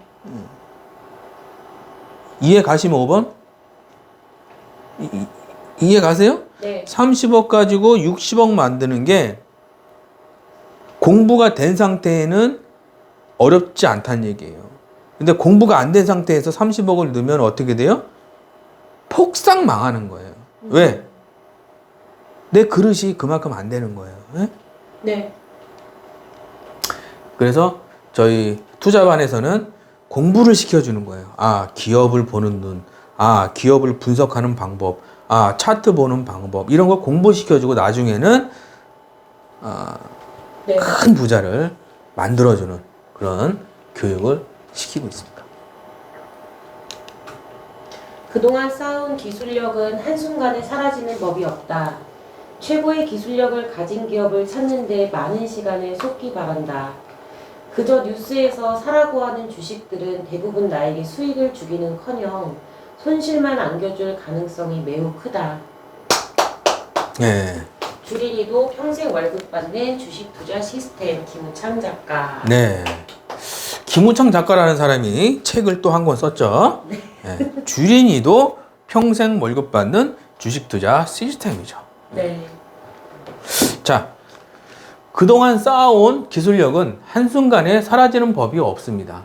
이해 가시면 5번? 이해 가세요? 네. 30억 가지고 60억 만드는 게 공부가 된 상태에는 어렵지 않다는 얘기예요. 근데 공부가 안 된 상태에서 30억을 넣으면 어떻게 돼요? 폭삭 망하는 거예요. 왜? 내 그릇이 그만큼 안 되는 거예요. 네? 네. 그래서 저희 투자반에서는 공부를 시켜주는 거예요. 아, 기업을 보는 눈. 아, 기업을 분석하는 방법. 아, 차트 보는 방법. 이런 걸 공부시켜주고 나중에는 네. 큰 부자를 만들어주는 그런 교육을 시키고 있습니다. 그동안 쌓아온 기술력은 한순간에 사라지는 법이 없다. 최고의 기술력을 가진 기업을 찾는 데 많은 시간을 쏟기 바란다. 그저 뉴스에서 사라고 하는 주식들은 대부분 나에게 수익을 주기는커녕 손실만 안겨줄 가능성이 매우 크다. 네. 주린이도 평생 월급 받는 주식 투자 시스템 김우창 작가. 네. 김우창 작가라는 사람이 책을 또 한 권 썼죠. 네. 주린이도 평생 월급 받는 주식 투자 시스템이죠. 네. 자, 그동안 쌓아온 기술력은 한순간에 사라지는 법이 없습니다.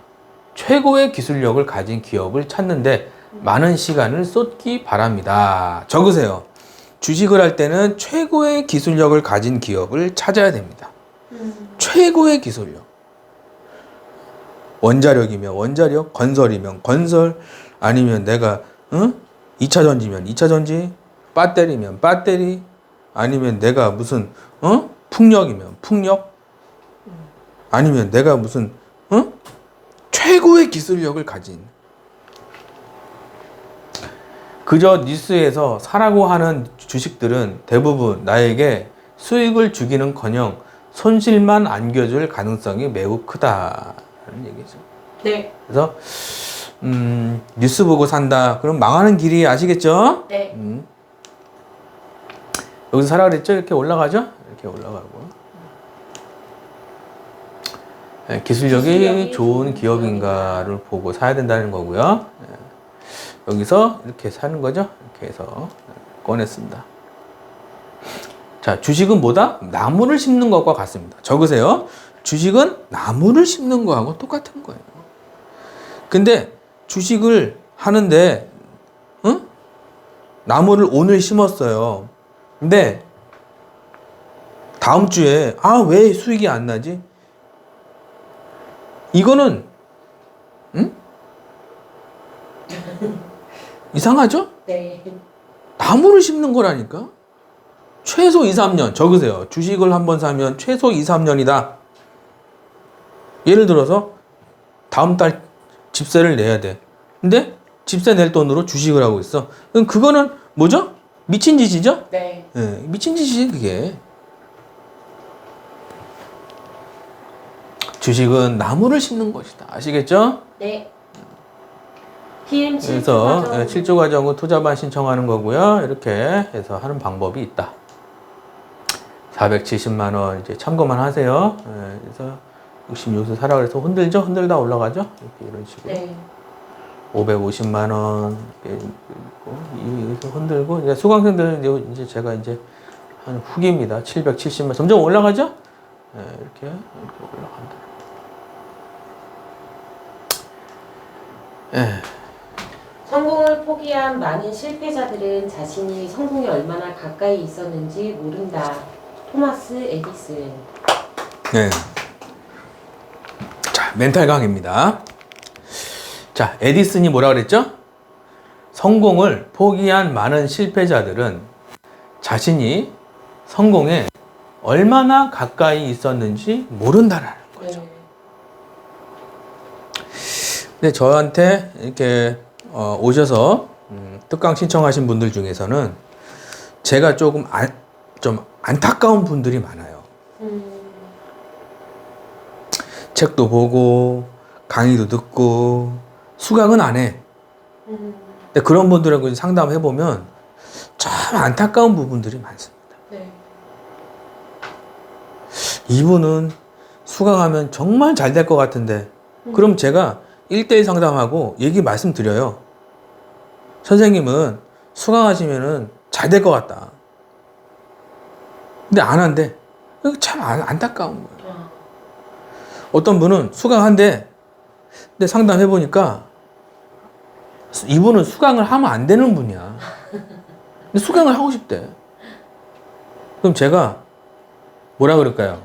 최고의 기술력을 가진 기업을 찾는데 많은 시간을 쏟기 바랍니다. 적으세요. 주식을 할 때는 최고의 기술력을 가진 기업을 찾아야 됩니다. 최고의 기술력. 원자력이면 원자력, 건설이면 건설, 아니면 내가 2차 전지면 2차 전지, 배터리면 배터리, 아니면 내가 무슨 풍력이면 풍력, 아니면 내가 무슨 최고의 기술력을 가진, 그저 뉴스에서 사라고 하는 주식들은 대부분 나에게 수익을 주기는커녕 손실만 안겨줄 가능성이 매우 크다는 얘기죠. 네. 그래서 뉴스 보고 산다. 그럼 망하는 길이 아시겠죠? 네. 여기서 사라 그랬죠? 이렇게 올라가죠? 이렇게 올라가고. 네, 기술력이 좋은 기업인가를 보고 사야 된다는 거고요. 네. 여기서 이렇게 사는 거죠? 이렇게 해서 꺼냈습니다. 자, 주식은 뭐다? 나무를 심는 것과 같습니다. 적으세요. 주식은 나무를 심는 거하고 똑같은 거예요. 근데 주식을 하는데 나무를 오늘 심었어요. 근데 다음 주에 왜 수익이 안 나지? 이거는 이상하죠? 네. 나무를 심는 거라니까. 최소 2, 3년 적으세요. 주식을 한번 사면 최소 2, 3년이다. 예를 들어서 다음 달 집세를 내야 돼. 근데 집세 낼 돈으로 주식을 하고 있어. 그럼 그거는 뭐죠? 미친 짓이죠? 네. 네, 미친 짓이지 그게. 주식은 나무를 심는 것이다. 아시겠죠? 네. PM 7조 그래서 과정. 7조 과정은 투자반 신청하는 거고요. 이렇게 해서 하는 방법이 있다. 470만 원 이제 참고만 하세요. 예, 그래서 66세 사라 그래서 흔들죠? 흔들다 올라가죠? 이렇게 이런 식으로. 네. 550만 원 이렇게 있고 여기서 흔들고 이제 수강생들 이제 제가 이제 한 후기입니다. 770만 점점 올라가죠? 예, 이렇게 올라간다. 예. 성공을 포기한 많은 실패자들은 자신이 성공에 얼마나 가까이 있었는지 모른다. 토마스 에디슨. 네. 자, 멘탈 강의입니다. 자, 에디슨이 뭐라 그랬죠? 성공을 포기한 많은 실패자들은 자신이 성공에 얼마나 가까이 있었는지 모른다라는 거죠. 네. 근데 저한테 이렇게 오셔서 특강 신청하신 분들 중에서는 제가 조금 좀 안타까운 분들이 많아요. 책도 보고 강의도 듣고 수강은 안 해. 근데 그런 분들하고 상담해 보면 참 안타까운 부분들이 많습니다. 네. 이분은 수강하면 정말 잘 될 것 같은데 그럼 제가 1대1 상담하고 얘기 말씀드려요. 선생님은 수강하시면은 잘 될 것 같다. 근데 안 한대. 참 안타까운 거예요. 어떤 분은 수강한대. 근데 상담해 보니까 이분은 수강을 하면 안 되는 분이야. 근데 수강을 하고 싶대. 그럼 제가 뭐라 그럴까요?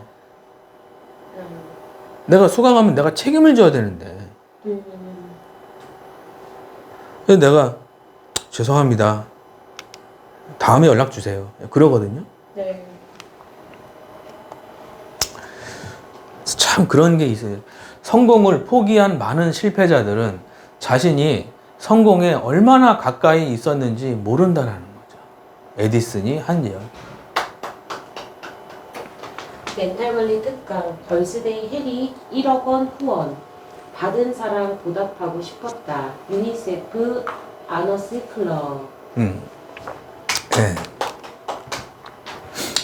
내가 수강하면 내가 책임을 져야 되는데. 그래서 내가 죄송합니다. 다음에 연락 주세요. 그러거든요. 네. 참 그런 게 있어요. 성공을 포기한 많은 실패자들은 자신이 성공에 얼마나 가까이 있었는지 모른다라는 거죠. 에디슨이 한 이야기. 멘탈관리 특강 걸스데이 해리 1억 원 후원 받은 사랑 보답하고 싶었다. 유니세프 아너스 클럽. 네.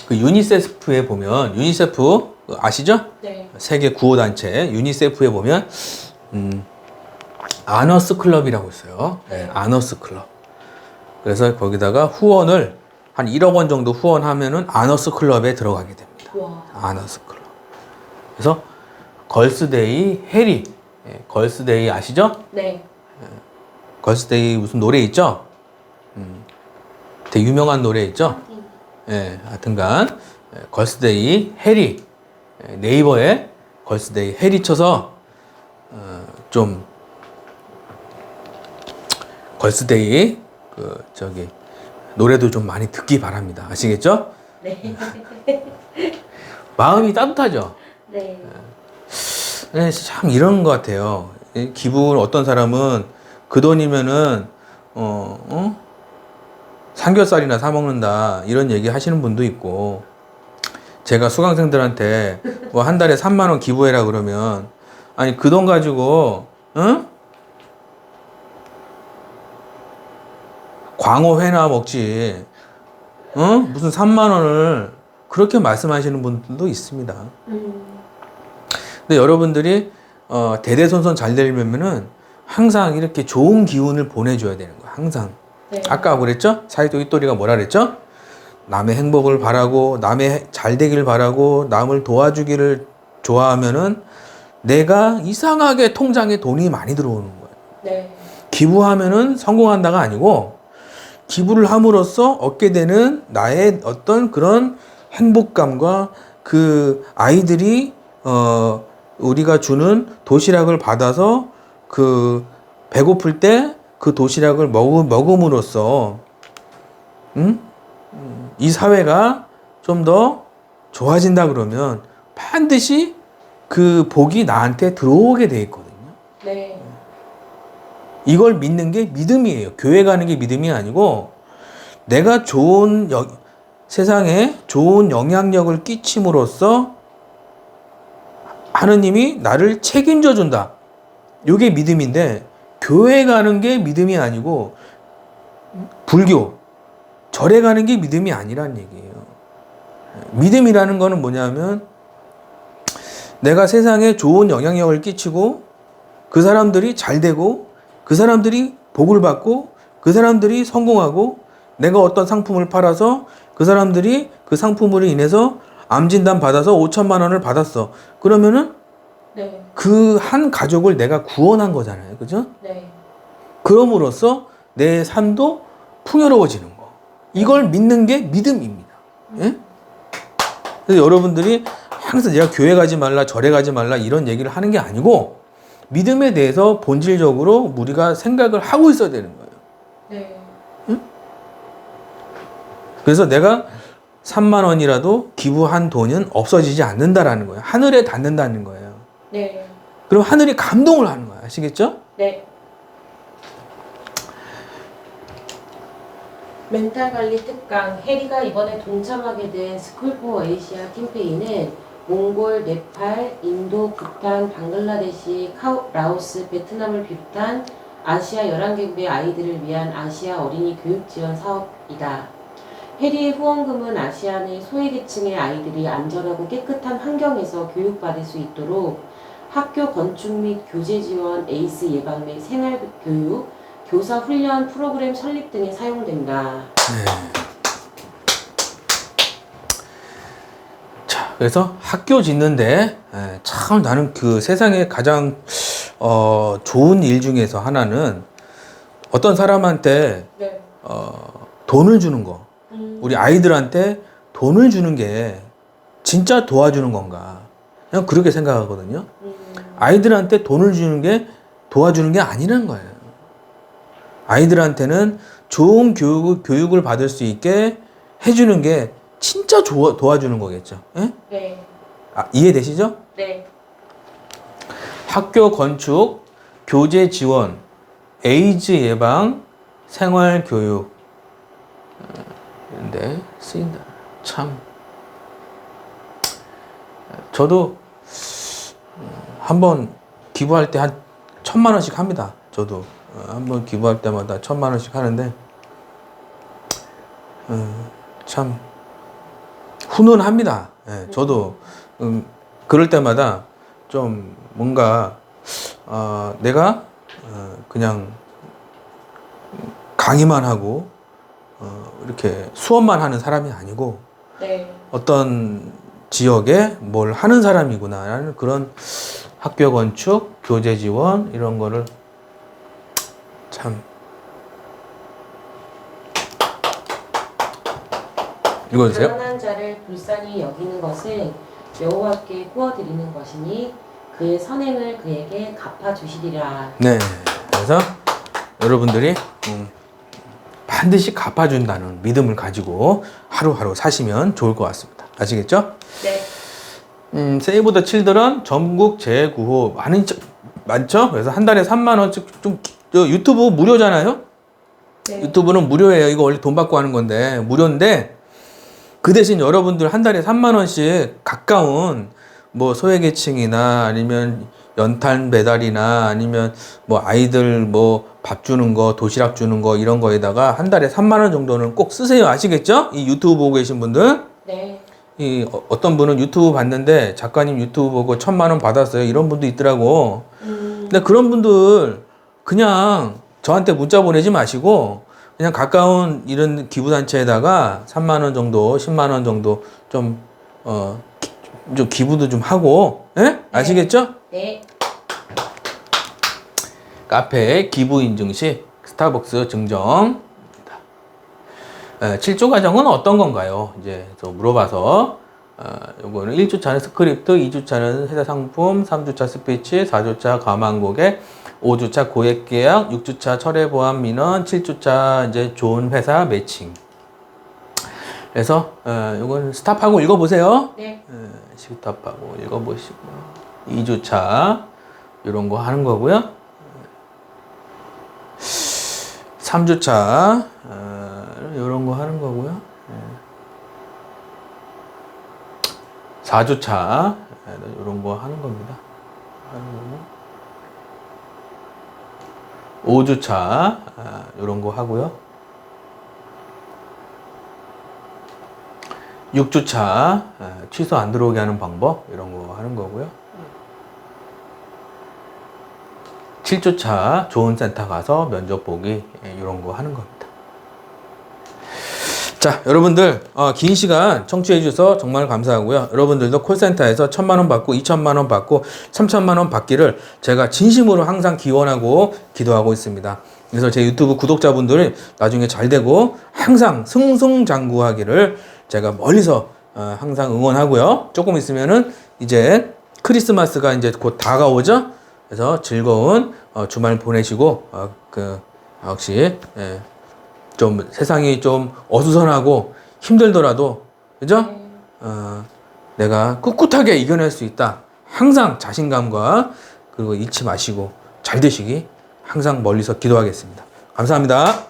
그 유니세프에 보면 유니세프 아시죠? 네. 세계 구호단체 유니세프에 보면 아너스 클럽이라고 있어요. 네, 아너스 클럽. 그래서 거기다가 후원을 한 1억 원 정도 후원하면은 아너스 클럽에 들어가게 됩니다. 와. 아너스 클럽. 그래서 걸스데이 해리. 걸스데이 아시죠? 네. 걸스데이 무슨 노래 있죠? 되게 유명한 노래 있죠? 예, 하여튼간 걸스데이 해리. 네이버에 걸스데이 해리 쳐서 좀 걸스데이 노래도 좀 많이 듣기 바랍니다. 아시겠죠? 네. 마음이 따뜻하죠? 네. 네, 참 이런 것 같아요. 기분 어떤 사람은 그 돈이면은 삼겹살이나 사 먹는다 이런 얘기 하시는 분도 있고 제가 수강생들한테 뭐 한 달에 3만 원 기부해라 그러면 아니 그 돈 가지고 광어회나 먹지 무슨 3만 원을 그렇게 말씀하시는 분들도 있습니다. 근데 여러분들이 대대손손 잘 되려면은 항상 이렇게 좋은 기운을 보내줘야 되는 거야. 항상. 네. 아까 그랬죠? 사이도 이또리가 뭐라 그랬죠? 남의 행복을 바라고 남의 잘 되기를 바라고 남을 도와주기를 좋아하면은 내가 이상하게 통장에 돈이 많이 들어오는 거예요. 네. 기부하면은 성공한다가 아니고 기부를 함으로써 얻게 되는 나의 어떤 그런 행복감과 그 아이들이 우리가 주는 도시락을 받아서 그 배고플 때 그 도시락을 먹음으로써 이 사회가 좀 더 좋아진다 그러면 반드시 그 복이 나한테 들어오게 돼 있거든요. 네. 이걸 믿는 게 믿음이에요. 교회 가는 게 믿음이 아니고 내가 세상에 좋은 영향력을 끼침으로써 하느님이 나를 책임져 준다. 이게 믿음인데 교회 가는 게 믿음이 아니고 불교, 절에 가는 게 믿음이 아니란 얘기예요. 믿음이라는 거는 뭐냐면 내가 세상에 좋은 영향력을 끼치고 그 사람들이 잘 되고 그 사람들이 복을 받고 그 사람들이 성공하고 내가 어떤 상품을 팔아서 그 사람들이 그 상품으로 인해서 암 진단 받아서 5천만 원을 받았어. 그러면은 네. 그 한 가족을 내가 구원한 거잖아요. 그죠? 네. 그럼으로써 내 삶도 풍요로워지는 거. 이걸 믿는 게 믿음입니다. 예? 그래서 여러분들이 항상 내가 교회 가지 말라, 절에 가지 말라 이런 얘기를 하는 게 아니고 믿음에 대해서 본질적으로 우리가 생각을 하고 있어야 되는 거예요. 네. 그래서 내가 3만 원이라도 기부한 돈은 없어지지 않는다라는 거예요. 하늘에 닿는다는 거예요. 네. 그럼 하늘이 감동을 하는 거예요. 아시겠죠? 네. 멘탈 관리 특강 해리가 이번에 동참하게 된 스쿨 포 에이시아 캠페인은 몽골, 네팔, 인도, 부탄, 방글라데시, 라오스, 베트남을 비롯한 아시아 11개국의 아이들을 위한 아시아 어린이 교육 지원 사업이다. 해리의 후원금은 아시아 내 소외계층의 아이들이 안전하고 깨끗한 환경에서 교육받을 수 있도록 학교 건축 및 교재 지원, 에이스 예방 및 생활교육, 교사 훈련 프로그램 설립 등에 사용된다. 네. 자, 그래서 학교 짓는데 참 나는 그 세상에 가장 좋은 일 중에서 하나는 어떤 사람한테 네. 돈을 주는 거. 우리 아이들한테 돈을 주는 게 진짜 도와주는 건가? 그냥 그렇게 생각하거든요. 아이들한테 돈을 주는 게 도와주는 게 아니라는 거예요. 아이들한테는 좋은 교육을 받을 수 있게 해주는 게 진짜 도와주는 거겠죠. 예? 네. 이해되시죠? 네. 학교 건축, 교재 지원, 에이즈 예방, 생활 교육 이런데 쓰인다. 참. 저도 한번 기부할 때 한 1,000만 원씩 합니다. 저도 한번 기부할 때마다 1,000만 원씩 하는데 참 훈훈합니다. 예, 저도 그럴 때마다 좀 뭔가 내가 그냥 강의만 하고 이렇게 수업만 하는 사람이 아니고 네. 어떤 지역에 뭘 하는 사람이구나라는 그런 학교 건축, 교재 지원 이런 거를 참 읽어주세요. 가난한 자를 불쌍히 여기는 것은 여호와께 구워드리는 것이니 그의 선행을 그에게 갚아주시리라. 네, 그래서 여러분들이 반드시 갚아준다는 믿음을 가지고 하루하루 사시면 좋을 것 같습니다. 아시겠죠? 네. 세이브 더 칠드런 전국 재구호 많죠? 그래서 한 달에 3만 원씩 유튜브 무료잖아요? 네. 유튜브는 무료예요. 이거 원래 돈 받고 하는 건데 무료인데 그 대신 여러분들 한 달에 3만 원씩 가까운 뭐 소외계층이나 아니면 연탄 배달이나 아니면 뭐 아이들 뭐 밥 주는 거, 도시락 주는 거 이런 거에다가 한 달에 3만 원 정도는 꼭 쓰세요. 아시겠죠? 이 유튜브 보고 계신 분들. 네. 어떤 분은 유튜브 봤는데 작가님 유튜브 보고 1,000만 원 받았어요. 이런 분도 있더라고. 근데 그런 분들 그냥 저한테 문자 보내지 마시고 그냥 가까운 이런 기부단체에다가 3만 원 정도, 10만 원 정도 좀 기부도 좀 하고, 예? 아시겠죠? 네. 카페 기부 인증 시 스타벅스 증정. 7조 과정은 어떤 건가요? 이제 저 물어봐서 요거는 1주차는 스크립트, 2주차는 회사 상품, 3주차 스피치, 4주차 감한 고객, 5주차 고액 계약, 6주차 철회 보안 민원, 7주차 이제 좋은 회사 매칭. 그래서 요건 스탑하고 읽어보세요. 네. 스탑하고 읽어보시고 2주차 이런 거 하는 거고요. 3주차 이런 거 하는 거고요. 4주차 이런 거 하는 겁니다. 5주차 이런 거 하고요. 6주차 취소 안 들어오게 하는 방법 이런 거 하는 거고요. 7주차 좋은 센터 가서 면접 보기 이런 거 하는 겁니다. 자, 여러분들 긴 시간 청취해 주셔서 정말 감사하고요. 여러분들도 콜센터에서 1,000만 원 받고 2,000만 원 받고 3,000만 원 받기를 제가 진심으로 항상 기원하고 기도하고 있습니다. 그래서 제 유튜브 구독자분들이 나중에 잘 되고 항상 승승장구하기를 제가 멀리서 항상 응원하고요. 조금 있으면은 이제 크리스마스가 이제 곧 다가오죠. 그래서 즐거운 주말 보내시고 역시 좀 세상이 좀 어수선하고 힘들더라도 그죠? 내가 꿋꿋하게 이겨낼 수 있다. 항상 자신감과 그리고 잊지 마시고 잘 되시기 항상 멀리서 기도하겠습니다. 감사합니다.